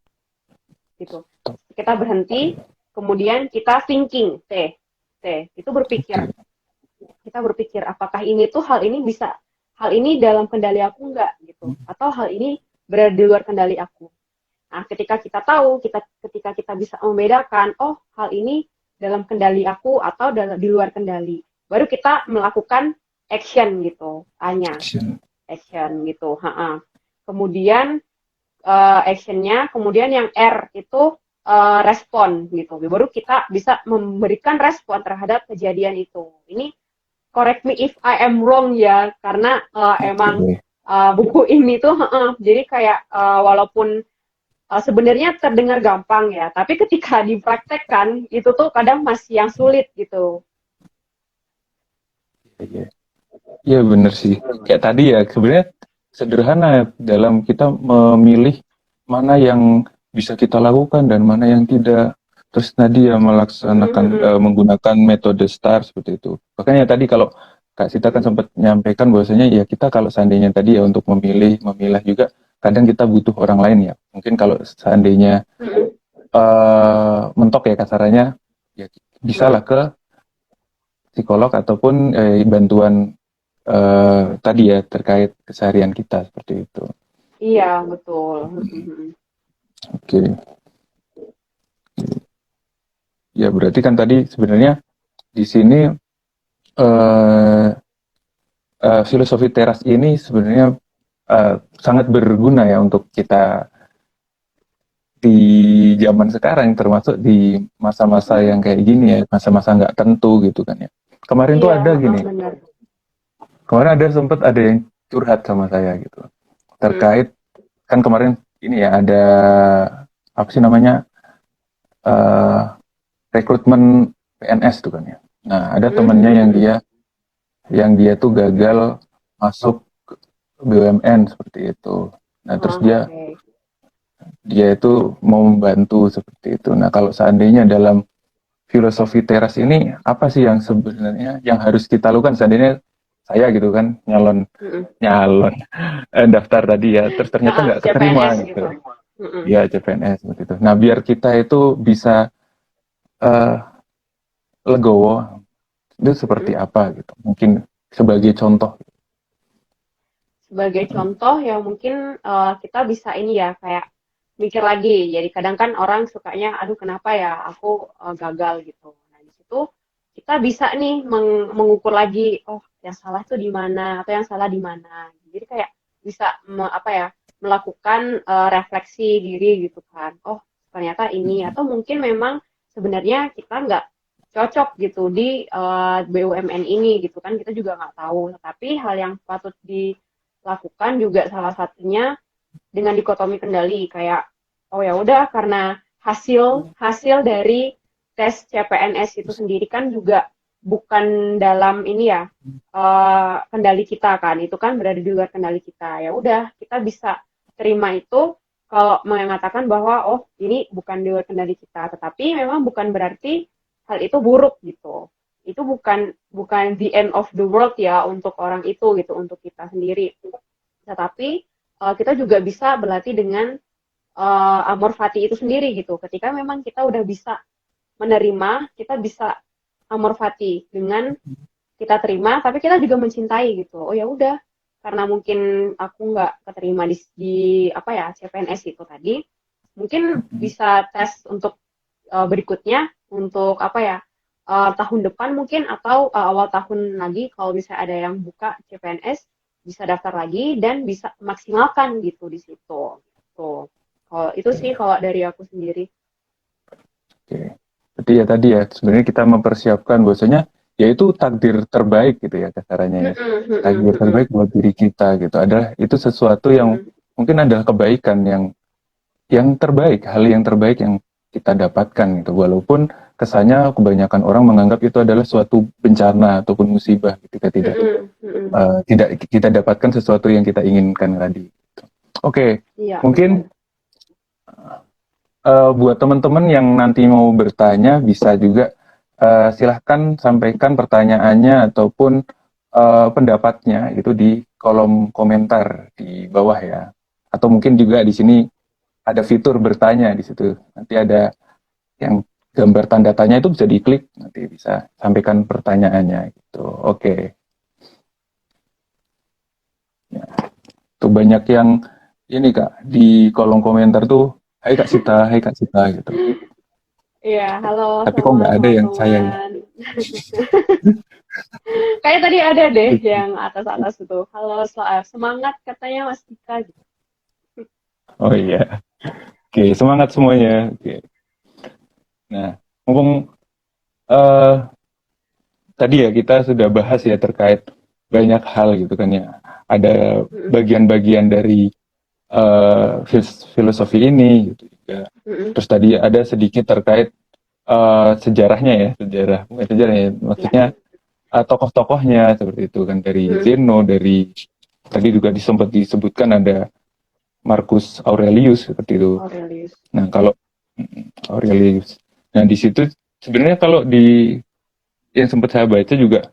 gitu. Kita berhenti, kemudian kita thinking, itu berpikir. Kita berpikir apakah ini tuh hal ini dalam kendali aku enggak gitu, atau hal ini berada di luar kendali aku. Nah, ketika kita tahu, ketika kita bisa membedakan, oh hal ini dalam kendali aku atau di luar kendali, baru kita melakukan action gitu, hanya Action. action gitu. Ha-ha. Kemudian actionnya, kemudian yang R itu respon gitu. Baru kita bisa memberikan respon terhadap kejadian itu. Ini correct me if I am wrong ya, karena emang Oke. buku ini tuh jadi kayak walaupun sebenarnya terdengar gampang ya, tapi ketika dipraktekkan itu tuh kadang masih yang sulit gitu. Iya, iya bener sih. Kayak tadi ya, sebenarnya sederhana ya dalam kita memilih mana yang bisa kita lakukan dan mana yang tidak. Terus tadi ya melaksanakan menggunakan metode STAR seperti itu. Makanya tadi kalau Kak Sita kan sempat menyampaikan bahwasanya ya kita kalau seandainya tadi ya untuk memilah juga kadang kita butuh orang lain ya. Mungkin kalau seandainya mentok ya kasarannya ya bisalah ke psikolog ataupun bantuan tadi ya terkait keseharian kita seperti itu. Iya betul. Oke. Ya berarti kan tadi sebenarnya di sini filosofi teras ini sebenarnya sangat berguna ya untuk kita di zaman sekarang, termasuk di masa-masa yang kayak gini ya, masa-masa nggak tentu gitu kan ya. Kemarin tuh Iya, ada gini, benar. kemarin sempat ada yang curhat sama saya gitu terkait kan kemarin ini ya ada apa sih namanya rekrutmen PNS tuh kan ya. Nah ada temennya yang dia tuh gagal masuk BUMN seperti itu. Nah terus dia itu mau membantu seperti itu. Nah kalau seandainya dalam filosofi teras ini apa sih yang sebenarnya yang harus kita lakukan seandainya saya gitu kan nyalon daftar tadi ya terus ternyata nggak keterima CPNS gitu. gitu. Ya CPNS seperti itu. Nah biar kita itu bisa uh, legowo itu seperti apa gitu. Mungkin sebagai contoh. Sebagai contoh ya mungkin kita bisa ini ya kayak mikir lagi. Jadi kadang kan orang sukanya, aduh kenapa ya aku gagal gitu. Nah di situ kita bisa nih mengukur lagi, oh yang salah tuh di mana atau yang salah di mana. Jadi kayak bisa apa ya melakukan refleksi diri gitu kan. Oh ternyata ini atau mungkin memang sebenarnya kita nggak cocok gitu di BUMN ini gitu kan kita juga nggak tahu. Tapi hal yang patut dilakukan juga salah satunya dengan dikotomi kendali kayak oh ya udah karena hasil dari tes CPNS itu sendiri kan juga bukan dalam ini ya kendali kita kan itu kan berada di luar kendali kita ya udah kita bisa terima itu kalau mengatakan bahwa oh ini bukan di luar kendali kita tetapi memang bukan berarti hal itu buruk gitu itu bukan the end of the world ya untuk orang itu gitu untuk kita sendiri tetapi kita juga bisa berlatih dengan amor fati itu sendiri gitu. Ketika memang kita udah bisa menerima, kita bisa amor fati dengan kita terima, tapi kita juga mencintai gitu. Oh ya udah, karena mungkin aku nggak keterima di apa ya CPNS itu tadi, mungkin bisa tes untuk berikutnya untuk apa ya tahun depan mungkin atau awal tahun lagi kalau misalnya ada yang buka CPNS bisa daftar lagi dan bisa maksimalkan gitu di situ. Tuh. Kalau itu sih kalau dari aku sendiri. Oke. Berarti ya tadi ya sebenarnya kita mempersiapkan bahwasanya yaitu takdir terbaik gitu ya kasarannya ya. Takdir terbaik buat diri kita gitu. Adalah itu sesuatu yang mungkin adalah kebaikan yang terbaik, hal yang terbaik yang kita dapatkan gitu. Walaupun kesannya kebanyakan orang menganggap itu adalah suatu bencana ataupun musibah ketika tidak kita dapatkan sesuatu yang kita inginkan tadi. Oke. Iya, mungkin buat teman-teman yang nanti mau bertanya bisa juga silahkan sampaikan pertanyaannya ataupun pendapatnya itu di kolom komentar di bawah ya. Atau mungkin juga di sini ada fitur bertanya di situ. Nanti ada yang gambar tanda tanya itu bisa diklik, nanti bisa sampaikan pertanyaannya gitu. Oke. Ya. Tuh banyak yang ini Kak di kolom komentar tuh Hai Kak Sita gitu. Iya, halo, Tapi kok selamat nggak ada yang saya ya? teman-teman. Kayak tadi ada deh yang atas-atas itu. Halo, semangat katanya Mas Dika gitu. Oh iya, oke semangat semuanya. Oke. Nah, ngomong eh tadi ya kita sudah bahas ya terkait banyak hal gitu kan ya. Ada Mm-mm, bagian-bagian dari filosofi ini gitu juga. mm-mm. Terus tadi ada sedikit terkait sejarahnya ya, sejarah bukan sejarah ya, Ya, maksudnya tokoh-tokohnya seperti itu kan dari mm-mm. Zeno, dari tadi juga sempat disebutkan ada Marcus Aurelius seperti itu. Aurelius. Nah kalau Aurelius, nah di situ sebenarnya kalau di yang sempat saya baca juga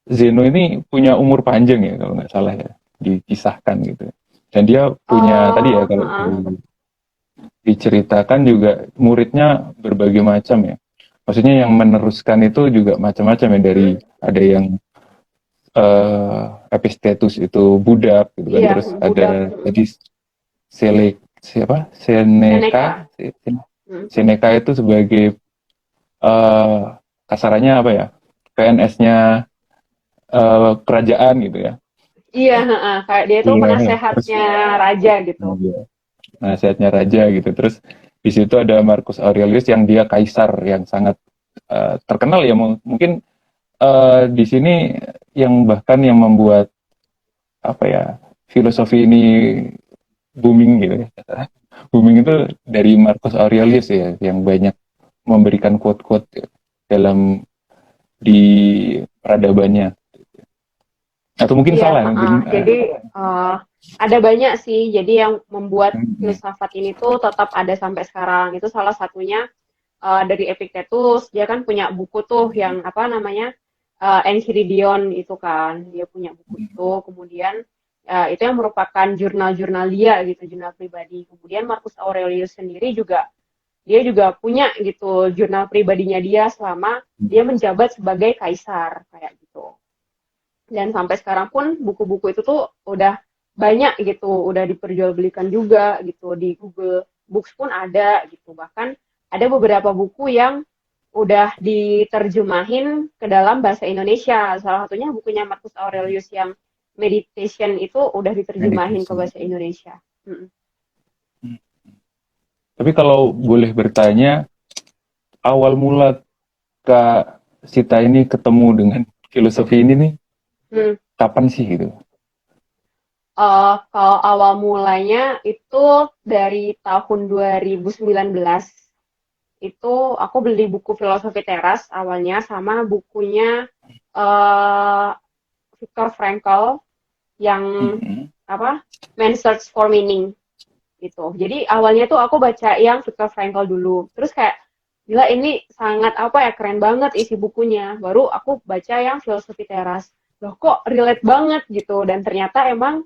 Zeno ini punya umur panjang ya kalau nggak salah ya dikisahkan gitu. Dan dia punya tadi ya Oh, kalau heeh. diceritakan juga muridnya berbagai macam ya. Maksudnya yang meneruskan itu juga macam-macam ya dari Mm-mm. ada yang Epictetus itu budak gitu kan Iya, terus budak. ada Mm-mm. tadi siapa Seneca. Mm. Seneca itu sebagai eh kasarannya apa ya PNS-nya kerajaan gitu ya. Iya, heeh. Kayak dia itu Iya, terus penasehatnya raja gitu. iya, nasihatnya raja gitu. Terus di situ ada Marcus Aurelius yang dia kaisar yang sangat terkenal ya. Mungkin di sini yang bahkan yang membuat apa ya filosofi ini booming gitu ya. Booming itu dari Marcus Aurelius ya yang banyak memberikan quote-quote dalam di peradabannya. Atau mungkin Iya, salah heeh. mungkin Jadi eh, ada banyak sih. Jadi yang membuat hmm, filsafat ini tuh tetap ada sampai sekarang. Itu salah satunya dari Epictetus. Dia kan punya buku tuh yang apa namanya Enchiridion itu kan. Dia punya buku itu. Kemudian itu yang merupakan jurnal-jurnal dia gitu, jurnal pribadi. Kemudian Marcus Aurelius sendiri juga dia juga punya gitu jurnal pribadinya dia selama dia menjabat sebagai kaisar kayak gitu. Dan sampai sekarang pun buku-buku itu tuh udah banyak gitu, udah diperjualbelikan juga gitu di Google Books pun ada gitu. Bahkan ada beberapa buku yang udah diterjemahin ke dalam bahasa Indonesia. Salah satunya bukunya Marcus Aurelius yang Meditation itu udah diterjemahin ke meditation. bahasa Indonesia. Mm-mm. Tapi kalau boleh bertanya, awal mula Kak Sita ini ketemu dengan filosofi ini nih, Hmm. kapan sih gitu? Kalau awal mulanya itu dari tahun 2019 itu aku beli buku Filosofi Teras awalnya sama bukunya uh, Viktor Frankl yang Hmm. apa Man's Search for Meaning gitu. Jadi awalnya tuh aku baca yang Viktor Frankl dulu. Terus kayak gila ini sangat apa ya keren banget isi bukunya. Baru aku baca yang Filosofi Teras. Loh kok relate banget gitu dan ternyata emang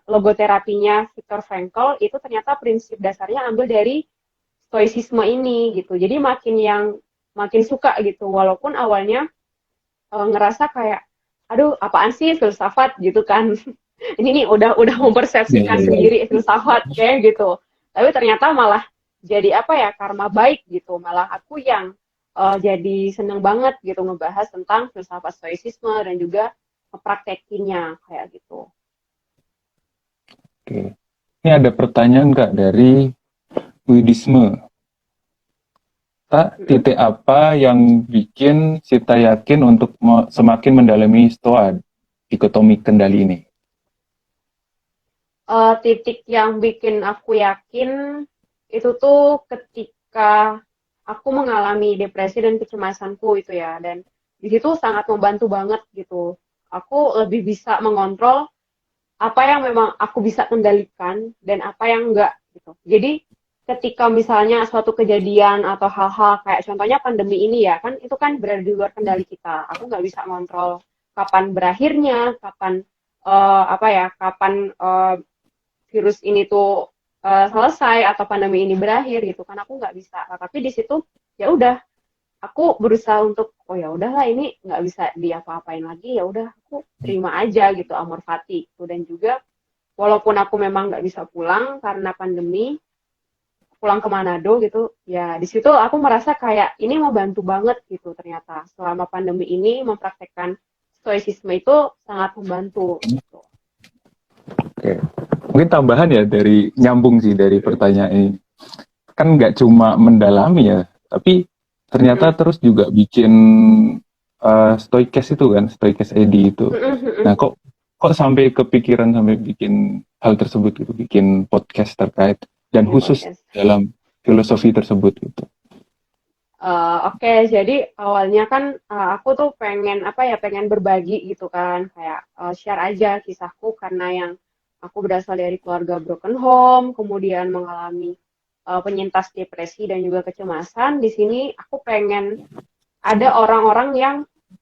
logoterapinya Viktor Frankl itu ternyata prinsip dasarnya ambil dari stoicisme ini gitu. Jadi makin suka gitu walaupun awalnya ngerasa kayak aduh apaan sih filsafat gitu kan. Ini nih udah Ya, mempersepsikan ya, ya. sendiri filsafat kayak gitu. Tapi ternyata malah jadi apa ya karma baik gitu. Malah aku yang jadi seneng banget gitu ngebahas tentang filsafat stoicisme dan juga mempraktekinya kayak gitu. Oke. Ini ada pertanyaan Kak dari Widisme. Kak, Mm-mm. titik apa yang bikin Sita yakin untuk semakin mendalami Stoa dikotomi kendali ini? Titik yang bikin aku yakin itu tuh ketika aku mengalami depresi dan kecemasanku itu ya dan di situ sangat membantu banget gitu aku lebih bisa mengontrol apa yang memang aku bisa kendalikan dan apa yang enggak gitu jadi ketika misalnya suatu kejadian atau hal-hal kayak contohnya pandemi ini ya kan itu kan berada di luar kendali kita aku nggak bisa mengontrol kapan berakhirnya kapan apa ya kapan virus ini tuh selesai atau pandemi ini berakhir gitu kan aku nggak bisa nah, tapi di situ ya udah aku berusaha untuk oh ya udahlah ini nggak bisa diapa-apain lagi ya udah aku terima aja gitu amor fati gitu. Dan juga walaupun aku memang nggak bisa pulang karena pandemi pulang ke Manado gitu, ya di situ aku merasa kayak ini mau bantu banget gitu ternyata selama pandemi ini mempraktekkan stoicisme itu sangat membantu gitu. Oke. Mungkin tambahan ya dari nyambung sih dari Mm-mm. pertanyaan ini. Kan nggak cuma mendalami ya, tapi ternyata Mm-mm. terus juga bikin Stoicast itu kan, Stoicast ID itu. Mm-mm. Nah, Mm-mm. kok sampai kepikiran sampai bikin hal tersebut gitu, bikin podcast terkait dan Bikin khusus podcast. dalam filosofi tersebut gitu. Oke, jadi awalnya kan aku tuh pengen apa ya, pengen berbagi gitu kan, kayak share aja kisahku karena yang aku berasal dari keluarga broken home, kemudian mengalami penyintas depresi dan juga kecemasan. Di sini aku pengen ada orang-orang yang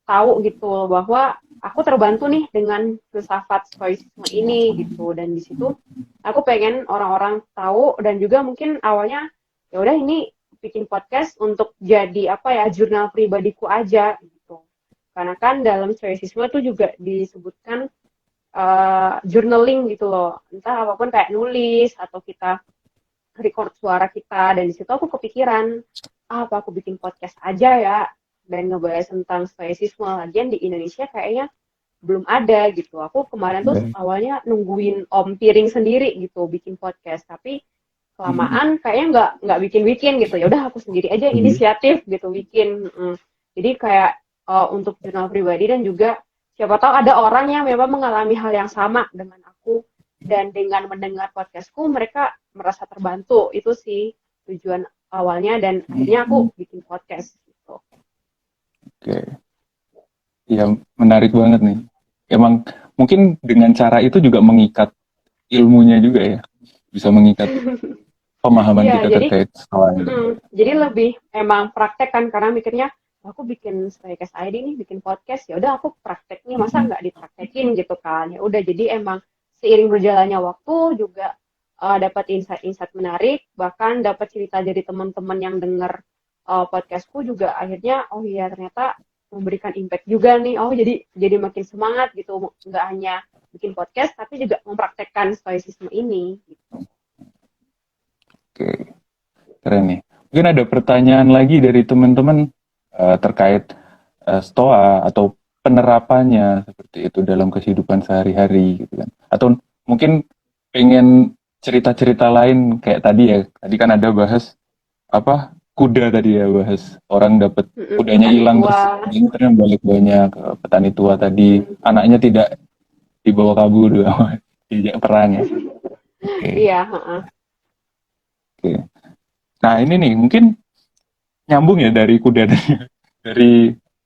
tahu gitu loh bahwa aku terbantu nih dengan filsafat stoicisme ini gitu, dan di situ aku pengen orang-orang tahu dan juga mungkin awalnya ya udah ini bikin podcast untuk jadi apa ya jurnal pribadiku aja gitu, karena kan dalam stoicisme tuh juga disebutkan journaling gitu loh, entah apapun kayak nulis atau kita record suara kita, dan di situ aku kepikiran apa aku bikin podcast aja ya dan ngebahas tentang stoicisme, lagian di Indonesia kayaknya belum ada gitu. Aku kemarin tuh Oke. awalnya nungguin Om Piring sendiri gitu bikin podcast, tapi kelamaan kayaknya nggak bikin-bikin gitu. Ya udah aku sendiri aja inisiatif gitu bikin. Jadi kayak untuk jurnal pribadi dan juga siapa tahu ada orang yang memang mengalami hal yang sama dengan aku dan dengan mendengar podcastku mereka merasa terbantu. Itu sih tujuan awalnya dan akhirnya aku bikin podcast gitu. Oke, ya menarik banget nih. Emang mungkin dengan cara itu juga mengikat ilmunya juga ya, bisa mengikat pemahaman Iya, kita jadi terkait soal ini. jadi lebih emang praktek kan karena mikirnya aku bikin Storycast ID nih bikin podcast ya udah aku praktek nih masa nggak dipraktekin gitu kan, ya udah jadi emang seiring berjalannya waktu juga dapat insight-insight menarik, bahkan dapat cerita dari teman-teman yang dengar podcastku juga akhirnya oh iya ternyata memberikan impact juga nih, oh jadi makin semangat gitu nggak hanya bikin podcast tapi juga mempraktekkan stoicism ini gitu. Oke, keren nih. Mungkin ada pertanyaan lagi dari teman-teman terkait stoa atau penerapannya seperti itu dalam kehidupan sehari-hari gitu kan. Atau mungkin pengen cerita-cerita lain kayak tadi ya. Tadi kan ada bahas apa kuda tadi ya, bahas orang dapat kudanya Petani hilang tua. terus ternyata balik banyak. Petani tua tadi Mm-mm. anaknya tidak dibawa kabur diajak perang ya. Oke, Iya, heeh. oke. Nah ini nih mungkin nyambung ya dari kuda tadi, dari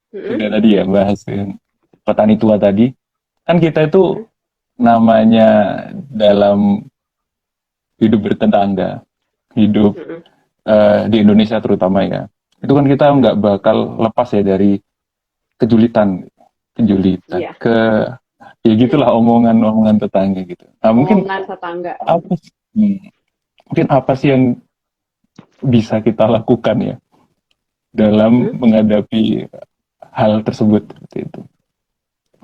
kuda Mm-mm. tadi ya bahas yang petani tua tadi. Kan kita itu Mm-mm. namanya dalam hidup bertetangga, hidup Mm-mm. di Indonesia terutama ya. Itu kan kita nggak Mm-mm. bakal lepas ya dari kejulitan, kejulitan, Iya, ya gitulah omongan-omongan tetangga gitu. Nah mungkin omongan tetangga. apa, mungkin apa sih yang bisa kita lakukan ya dalam Mm-mm. menghadapi hal tersebut seperti itu.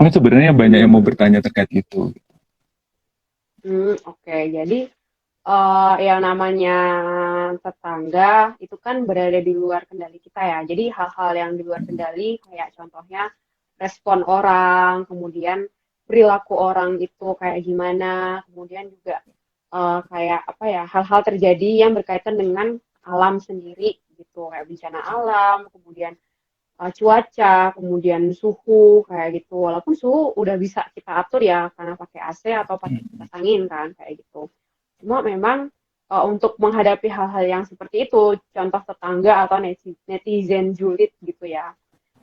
Mungkin sebenarnya banyak yang mau Mm. bertanya terkait itu. Oke. Jadi yang namanya tetangga itu kan berada di luar kendali kita ya. Jadi hal-hal yang di luar kendali kayak contohnya respon orang, kemudian perilaku orang itu kayak gimana, kemudian juga kayak apa ya hal-hal terjadi yang berkaitan dengan alam sendiri gitu kayak bencana alam, kemudian cuaca, kemudian suhu kayak gitu. Walaupun suhu udah bisa kita atur ya karena pakai AC atau pakai kipas angin kan kayak gitu. Cuma memang untuk menghadapi hal-hal yang seperti itu, contoh tetangga atau netizen julid gitu ya.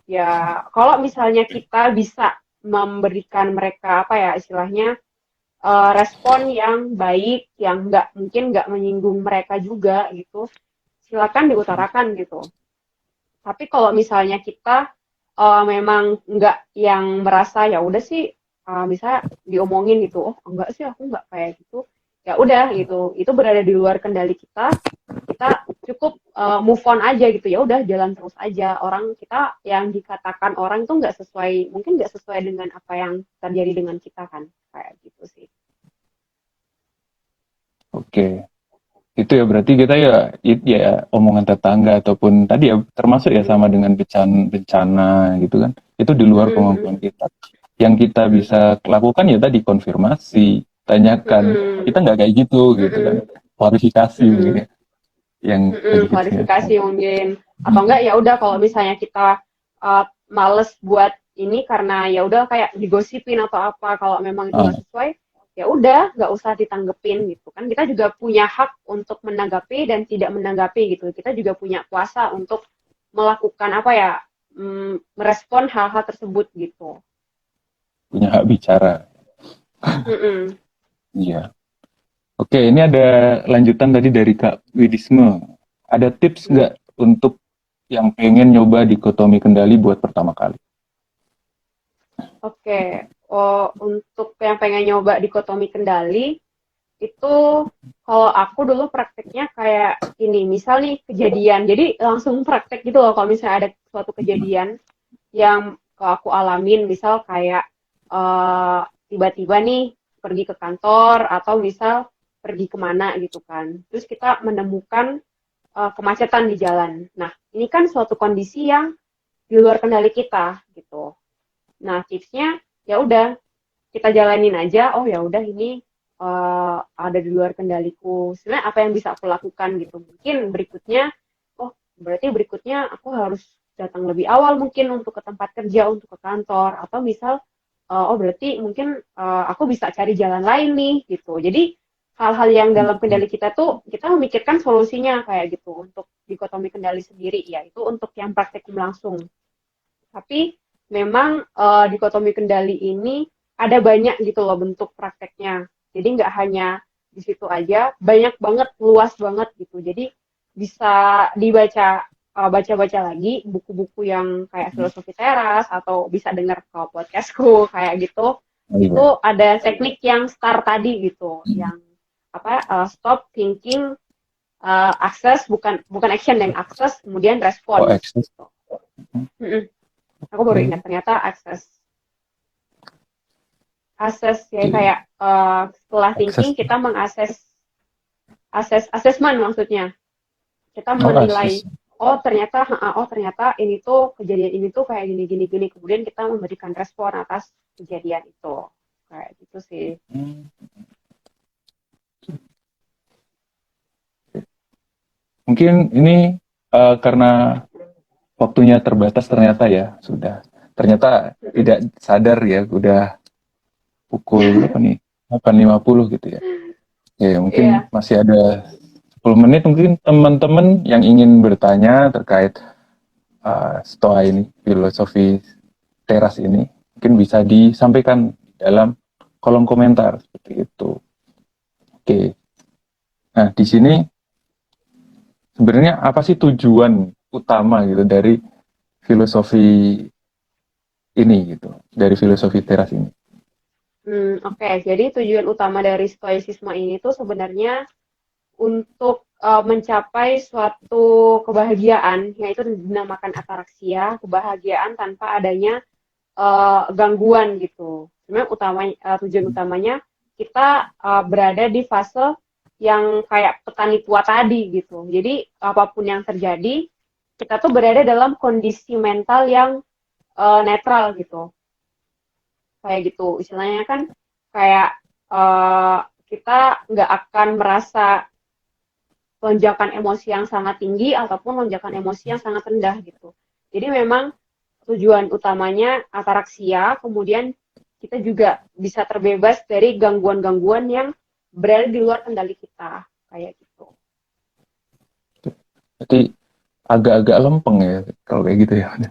Ya kalau misalnya kita bisa memberikan mereka apa ya istilahnya respon yang baik, yang nggak mungkin nggak menyinggung mereka juga gitu, silakan diutarakan gitu. Tapi kalau misalnya kita memang nggak yang merasa ya udah sih misalnya diomongin gitu, oh enggak sih aku nggak kayak gitu, ya udah gitu, itu berada di luar kendali kita, kita cukup move on aja gitu, ya udah jalan terus aja. Orang kita yang dikatakan orang itu nggak sesuai, mungkin nggak sesuai dengan apa yang terjadi dengan kita kan, kayak gitu sih. Oke, Itu ya berarti kita ya omongan tetangga ataupun tadi ya termasuk ya sama dengan bencana gitu kan. Itu di luar kemampuan kita. Yang kita bisa lakukan ya tadi konfirmasi, tanyakan. Kita nggak kayak gitu kan. Klarifikasi mungkin ya yang tadi kita. Klarifikasi mungkin atau enggak ya udah kalau misalnya kita males buat ini karena ya udah kayak digosipin atau apa kalau memang itu Ah, nggak sesuai ya udah nggak usah ditanggepin gitu kan kita juga punya hak untuk menanggapi dan tidak menanggapi gitu kita juga punya kuasa untuk melakukan apa ya merespon hal-hal tersebut gitu. punya hak bicara. Mm-mm. Iya. Oke, ini ada lanjutan tadi dari Kak Widisme. Ada tips nggak untuk yang pengen nyoba dikotomi kendali buat pertama kali? Oke, oh, untuk yang pengen nyoba dikotomi kendali itu kalau aku dulu prakteknya kayak ini, misal nih kejadian, jadi langsung praktek gitu loh kalau misalnya ada suatu kejadian yang aku alamin, misal kayak tiba-tiba nih pergi ke kantor atau misal pergi kemana gitu kan, terus kita menemukan kemacetan di jalan. Nah, ini kan suatu kondisi yang di luar kendali kita gitu. Nah, tipsnya ya udah kita jalanin aja. Oh ya udah ini ada di luar kendaliku. Sebenarnya apa yang bisa aku lakukan gitu. Mungkin berikutnya, oh berarti berikutnya aku harus datang lebih awal mungkin untuk ke tempat kerja, untuk ke kantor. Atau misal, oh berarti mungkin aku bisa cari jalan lain nih gitu. Jadi hal-hal yang dalam kendali kita tuh kita memikirkan solusinya kayak gitu untuk dikotomi kendali sendiri ya itu untuk yang praktekum langsung. Tapi memang dikotomi kendali ini ada banyak gitu loh bentuk prakteknya. Jadi nggak hanya di situ aja, banyak banget, luas banget gitu. Jadi bisa dibaca baca-baca lagi buku-buku yang kayak filosofi teras atau bisa dengar ke podcastku kayak gitu. Oh, iya. Itu ada teknik yang STAR tadi gitu, yang apa stop thinking, access bukan bukan action yang access kemudian Oh, respon akses. gitu. Aku baru ingat ternyata akses akses ya kayak setelah thinking Akses. kita mengakses asesmen maksudnya kita Oh, menilai akses. oh ternyata ini tuh kejadian ini tuh kayak gini gini gini kemudian kita memberikan respon atas kejadian itu kayak gitu sih. Hmm. Mungkin ini karena waktunya terbatas ternyata ya sudah. Ternyata tidak sadar ya udah pukul berapa nih? 8.50 gitu ya. Ya, mungkin Iya. masih ada 10 menit mungkin teman-teman yang ingin bertanya terkait stoa ini, filosofi teras ini, mungkin bisa disampaikan dalam kolom komentar seperti itu. Oke. Nah, di sini sebenarnya apa sih tujuan utama gitu dari filosofi ini gitu, dari filosofi teras ini? Oke. Jadi tujuan utama dari stoicisme ini tuh sebenarnya untuk mencapai suatu kebahagiaan, yaitu dinamakan ataraksia, kebahagiaan tanpa adanya gangguan gitu. Sebenarnya tujuan utamanya kita berada di fase yang kayak petani tua tadi gitu. Jadi apapun yang terjadi, kita tuh berada dalam kondisi mental yang netral gitu. Kayak gitu. Istilahnya kan kayak kita nggak akan merasa lonjakan emosi yang sangat tinggi ataupun lonjakan emosi yang sangat rendah gitu. Jadi memang tujuan utamanya ataraksia, kemudian kita juga bisa terbebas dari gangguan-gangguan yang berada di luar kendali kita, kayak gitu. Jadi agak-agak lempeng ya kalau kayak gitu ya Iya,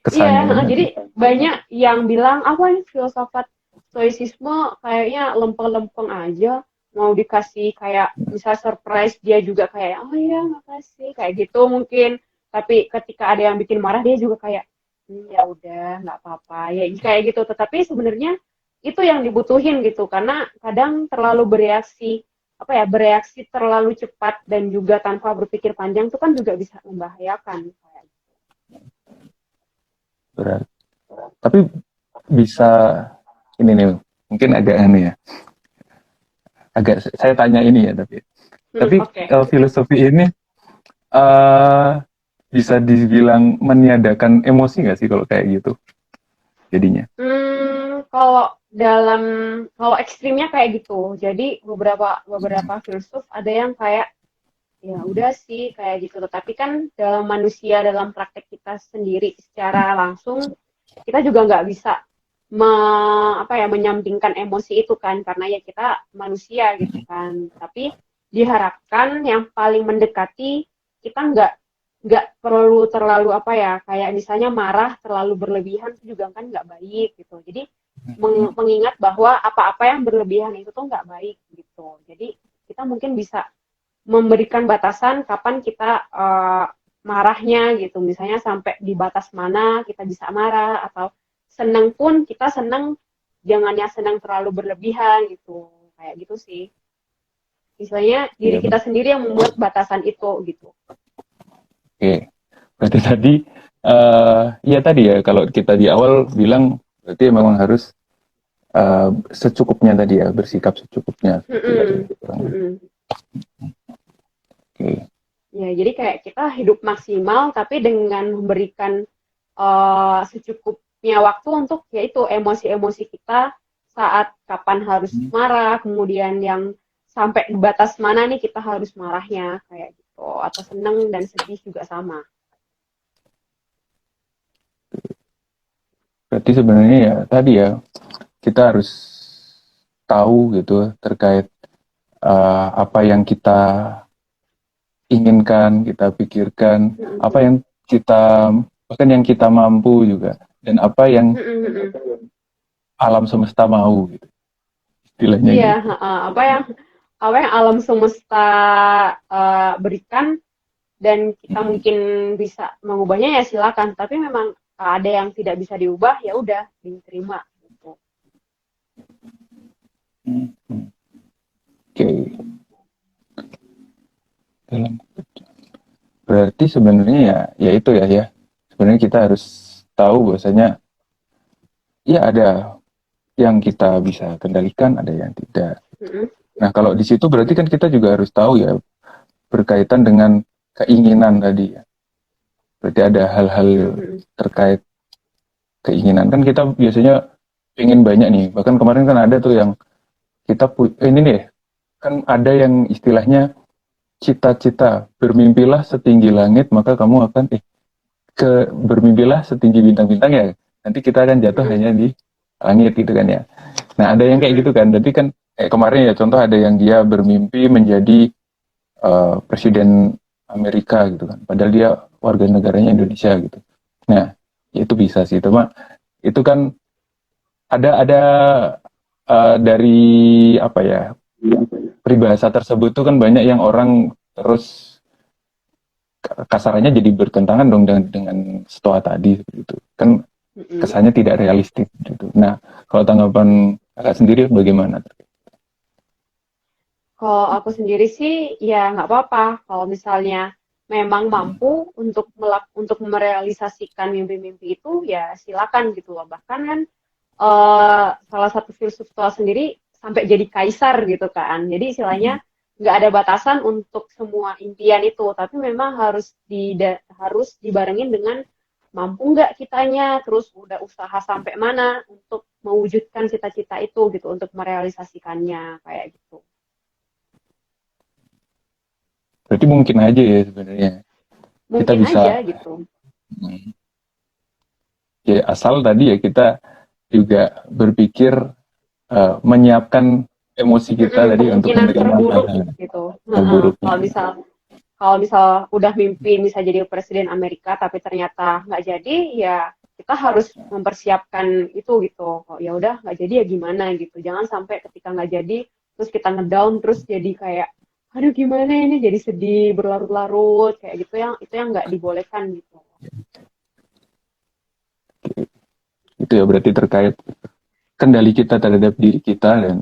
kesannya kan. jadi banyak yang bilang apa ini filsafat stoicisme kayaknya lempeng-lempeng aja, mau dikasih kayak misal surprise dia juga kayak oh iya makasih kayak gitu mungkin, tapi ketika ada yang bikin marah dia juga kayak ya udah nggak apa-apa ya kayak gitu. Tetapi sebenarnya itu yang dibutuhin gitu karena kadang terlalu bereaksi apa ya bereaksi terlalu cepat dan juga tanpa berpikir panjang itu kan juga bisa membahayakan kayak Berarti. Tapi bisa ini nih mungkin agak aneh ya. Agak saya tanya ini ya tapi Tapi Oke. kalau filosofi ini eh bisa dibilang meniadakan emosi nggak sih kalau kayak gitu jadinya? Kalau dalam kalau ekstrimnya kayak gitu. Jadi beberapa beberapa filsuf ada yang kayak ya udah sih kayak gitu. Tetapi kan dalam manusia dalam praktek kita sendiri secara langsung kita juga nggak bisa menyampingkan emosi itu kan karena ya kita manusia gitu kan. Tapi diharapkan yang paling mendekati kita nggak perlu terlalu kayak misalnya marah terlalu berlebihan itu juga kan nggak baik gitu. Jadi mengingat bahwa apa-apa yang berlebihan itu tuh nggak baik gitu. Jadi kita mungkin bisa memberikan batasan kapan kita marahnya gitu. Misalnya sampai di batas mana kita bisa marah atau seneng pun kita seneng jangan yang senang terlalu berlebihan gitu. Kayak gitu sih. Misalnya diri Iya, kita sendiri yang membuat batasan itu gitu. oke. Berarti tadi ya tadi ya kalau kita di awal bilang berarti memang harus secukupnya tadi ya bersikap secukupnya seperti tadi. Mm-mm. Mm-mm. Oke. Ya, jadi kayak kita hidup maksimal tapi dengan memberikan secukupnya waktu untuk yaitu emosi-emosi kita saat kapan harus marah, kemudian yang sampai di batas mana nih kita harus marahnya kayak gitu, atau seneng dan sedih juga sama. Berarti sebenarnya ya tadi ya kita harus tahu gitu terkait apa yang kita inginkan, kita pikirkan, apa yang kita bahkan yang kita mampu juga dan apa yang alam semesta mau gitu. Istilahnya Iya, gitu. apa yang alam semesta berikan dan kita mungkin bisa mengubahnya ya silakan, tapi memang ada yang tidak bisa diubah ya udah diterima gitu. Hmm. Oke. Dalam berarti sebenarnya ya itu ya. Sebenarnya kita harus tahu bahwasanya ya ada yang kita bisa kendalikan, ada yang tidak. Mm-mm. Nah, kalau di situ berarti kan kita juga harus tahu ya berkaitan dengan keinginan tadi ya. Berarti ada hal-hal Mm-mm. terkait keinginan kan kita biasanya ingin banyak nih. Bahkan kemarin kan ada tuh yang ini nih kan ada yang istilahnya cita-cita bermimpilah setinggi langit maka kamu akan bermimpilah setinggi bintang-bintang ya. Nanti kita akan jatuh Mm-mm. hanya di langit gitu kan ya. Nah, ada yang kayak Mm-mm. gitu kan. Tapi kan kemarin ya contoh ada yang dia bermimpi menjadi presiden Amerika gitu kan. Padahal dia warga negaranya Indonesia gitu. Nah, ya itu bisa sih. Cuma itu kan ada dari apa ya peribahasa tersebut tuh kan banyak yang orang terus kasarannya jadi bertentangan dong dengan stoa tadi gitu kan Mm-mm. kesannya tidak realistis gitu. Nah, kalau tanggapan kakak sendiri bagaimana? Kalau aku sendiri sih ya nggak apa-apa kalau misalnya memang mampu untuk merealisasikan mimpi-mimpi itu ya silakan gitu loh. Bahkan kan salah satu filsuf Stoa sendiri sampai jadi kaisar gitu kan. Jadi istilahnya nggak ada batasan untuk semua impian itu, tapi memang harus dibarengin dengan mampu nggak kitanya, terus udah usaha sampai mana untuk mewujudkan cita-cita itu gitu, untuk merealisasikannya kayak gitu. Berarti mungkin aja ya sebenarnya kita Mungkin bisa aja gitu. ya asal tadi ya kita juga berpikir menyiapkan emosi kita tadi untuk Kemungkinan menerima terburuk hal-hal gitu. yang buruknya. Kalau misal udah mimpi bisa jadi presiden Amerika tapi ternyata nggak jadi ya kita harus mempersiapkan itu gitu. Oh, ya udah nggak jadi ya gimana gitu. Jangan sampai ketika nggak jadi terus kita ngedown terus jadi kayak aduh gimana ini jadi sedih berlarut-larut kayak gitu yang itu yang nggak dibolehkan gitu. Itu ya berarti terkait kendali kita terhadap diri kita dan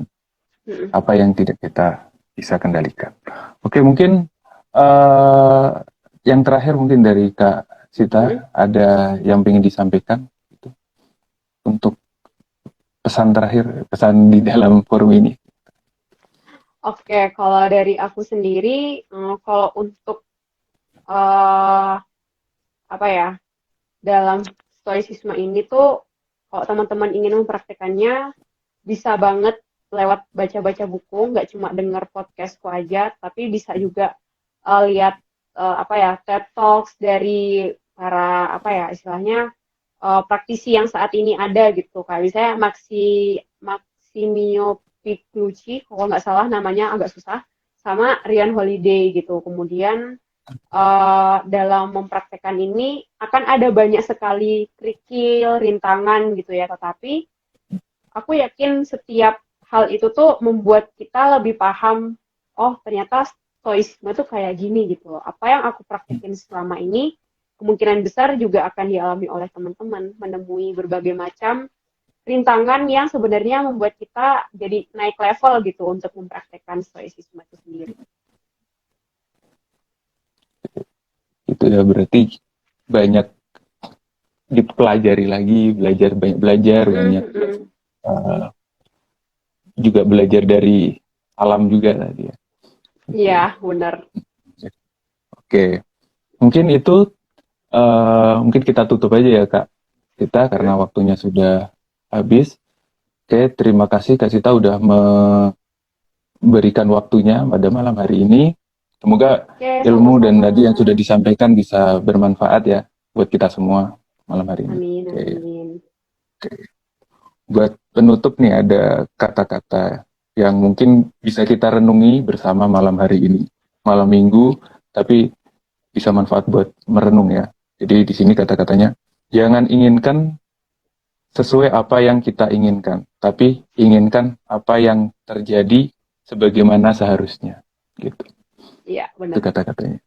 Mm-mm. apa yang tidak kita bisa kendalikan. Oke, mungkin uh, yang terakhir mungkin dari Kak Mm-mm. Sita ada yang ingin disampaikan gitu, untuk pesan terakhir, pesan di dalam forum ini. Oke, kalau dari aku sendiri, kalau untuk eh apa ya, dalam stoicisme ini tuh, kalau teman-teman ingin mempraktekannya, bisa banget lewat baca-baca buku, nggak cuma denger podcastku aja, tapi bisa juga lihat apa ya, TED Talks dari para apa ya istilahnya praktisi yang saat ini ada gitu. Kayak misalnya Maximio Piccolucci, kalau nggak salah namanya agak susah, sama Ryan Holiday gitu. Kemudian dalam mempraktekkan ini akan ada banyak sekali kerikil, rintangan gitu ya, tetapi aku yakin setiap hal itu tuh membuat kita lebih paham, oh ternyata stoicisme tuh kayak gini gitu loh. Apa yang aku praktekin selama ini kemungkinan besar juga akan dialami oleh teman-teman, menemui berbagai macam rintangan yang sebenarnya membuat kita jadi naik level gitu untuk mempraktekkan stoicisme itu sendiri. Itu ya berarti banyak dipelajari lagi, belajar banyak belajar, banyak uh, juga belajar dari alam juga tadi ya. Iya, benar. Oke, mungkin itu mungkin kita tutup aja ya Kak. Kita karena waktunya sudah habis. Oke, terima kasih Kak Sita udah memberikan waktunya pada malam hari ini. Semoga Oke, ilmu dan sama-sama. tadi yang sudah disampaikan bisa bermanfaat ya buat kita semua malam hari ini. Amin, Oke, amin. buat penutup nih ada kata-kata yang mungkin bisa kita renungi bersama malam hari ini. Malam minggu, tapi bisa manfaat buat merenung ya. Jadi di sini kata-katanya, jangan inginkan sesuai apa yang kita inginkan, tapi inginkan apa yang terjadi sebagaimana seharusnya. Gitu. Iya, Itu benar. kata-katanya.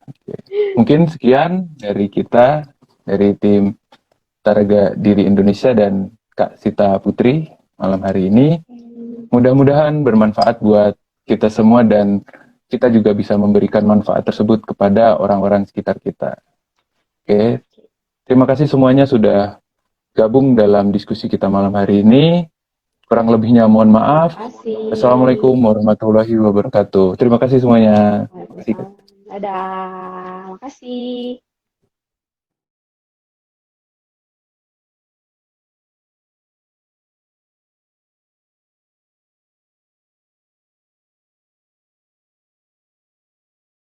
Oke. Mungkin sekian dari kita, dari tim Taraga Diri Indonesia dan Kak Sita Putri malam hari ini. Mudah-mudahan bermanfaat buat kita semua dan kita juga bisa memberikan manfaat tersebut kepada orang-orang sekitar kita. Oke, terima kasih semuanya sudah gabung dalam diskusi kita malam hari ini. Kurang lebihnya mohon maaf. Terima kasih. Assalamualaikum warahmatullahi wabarakatuh. Terima kasih semuanya. Terima kasih. Waalaikumsalam. Dadah. Makasih.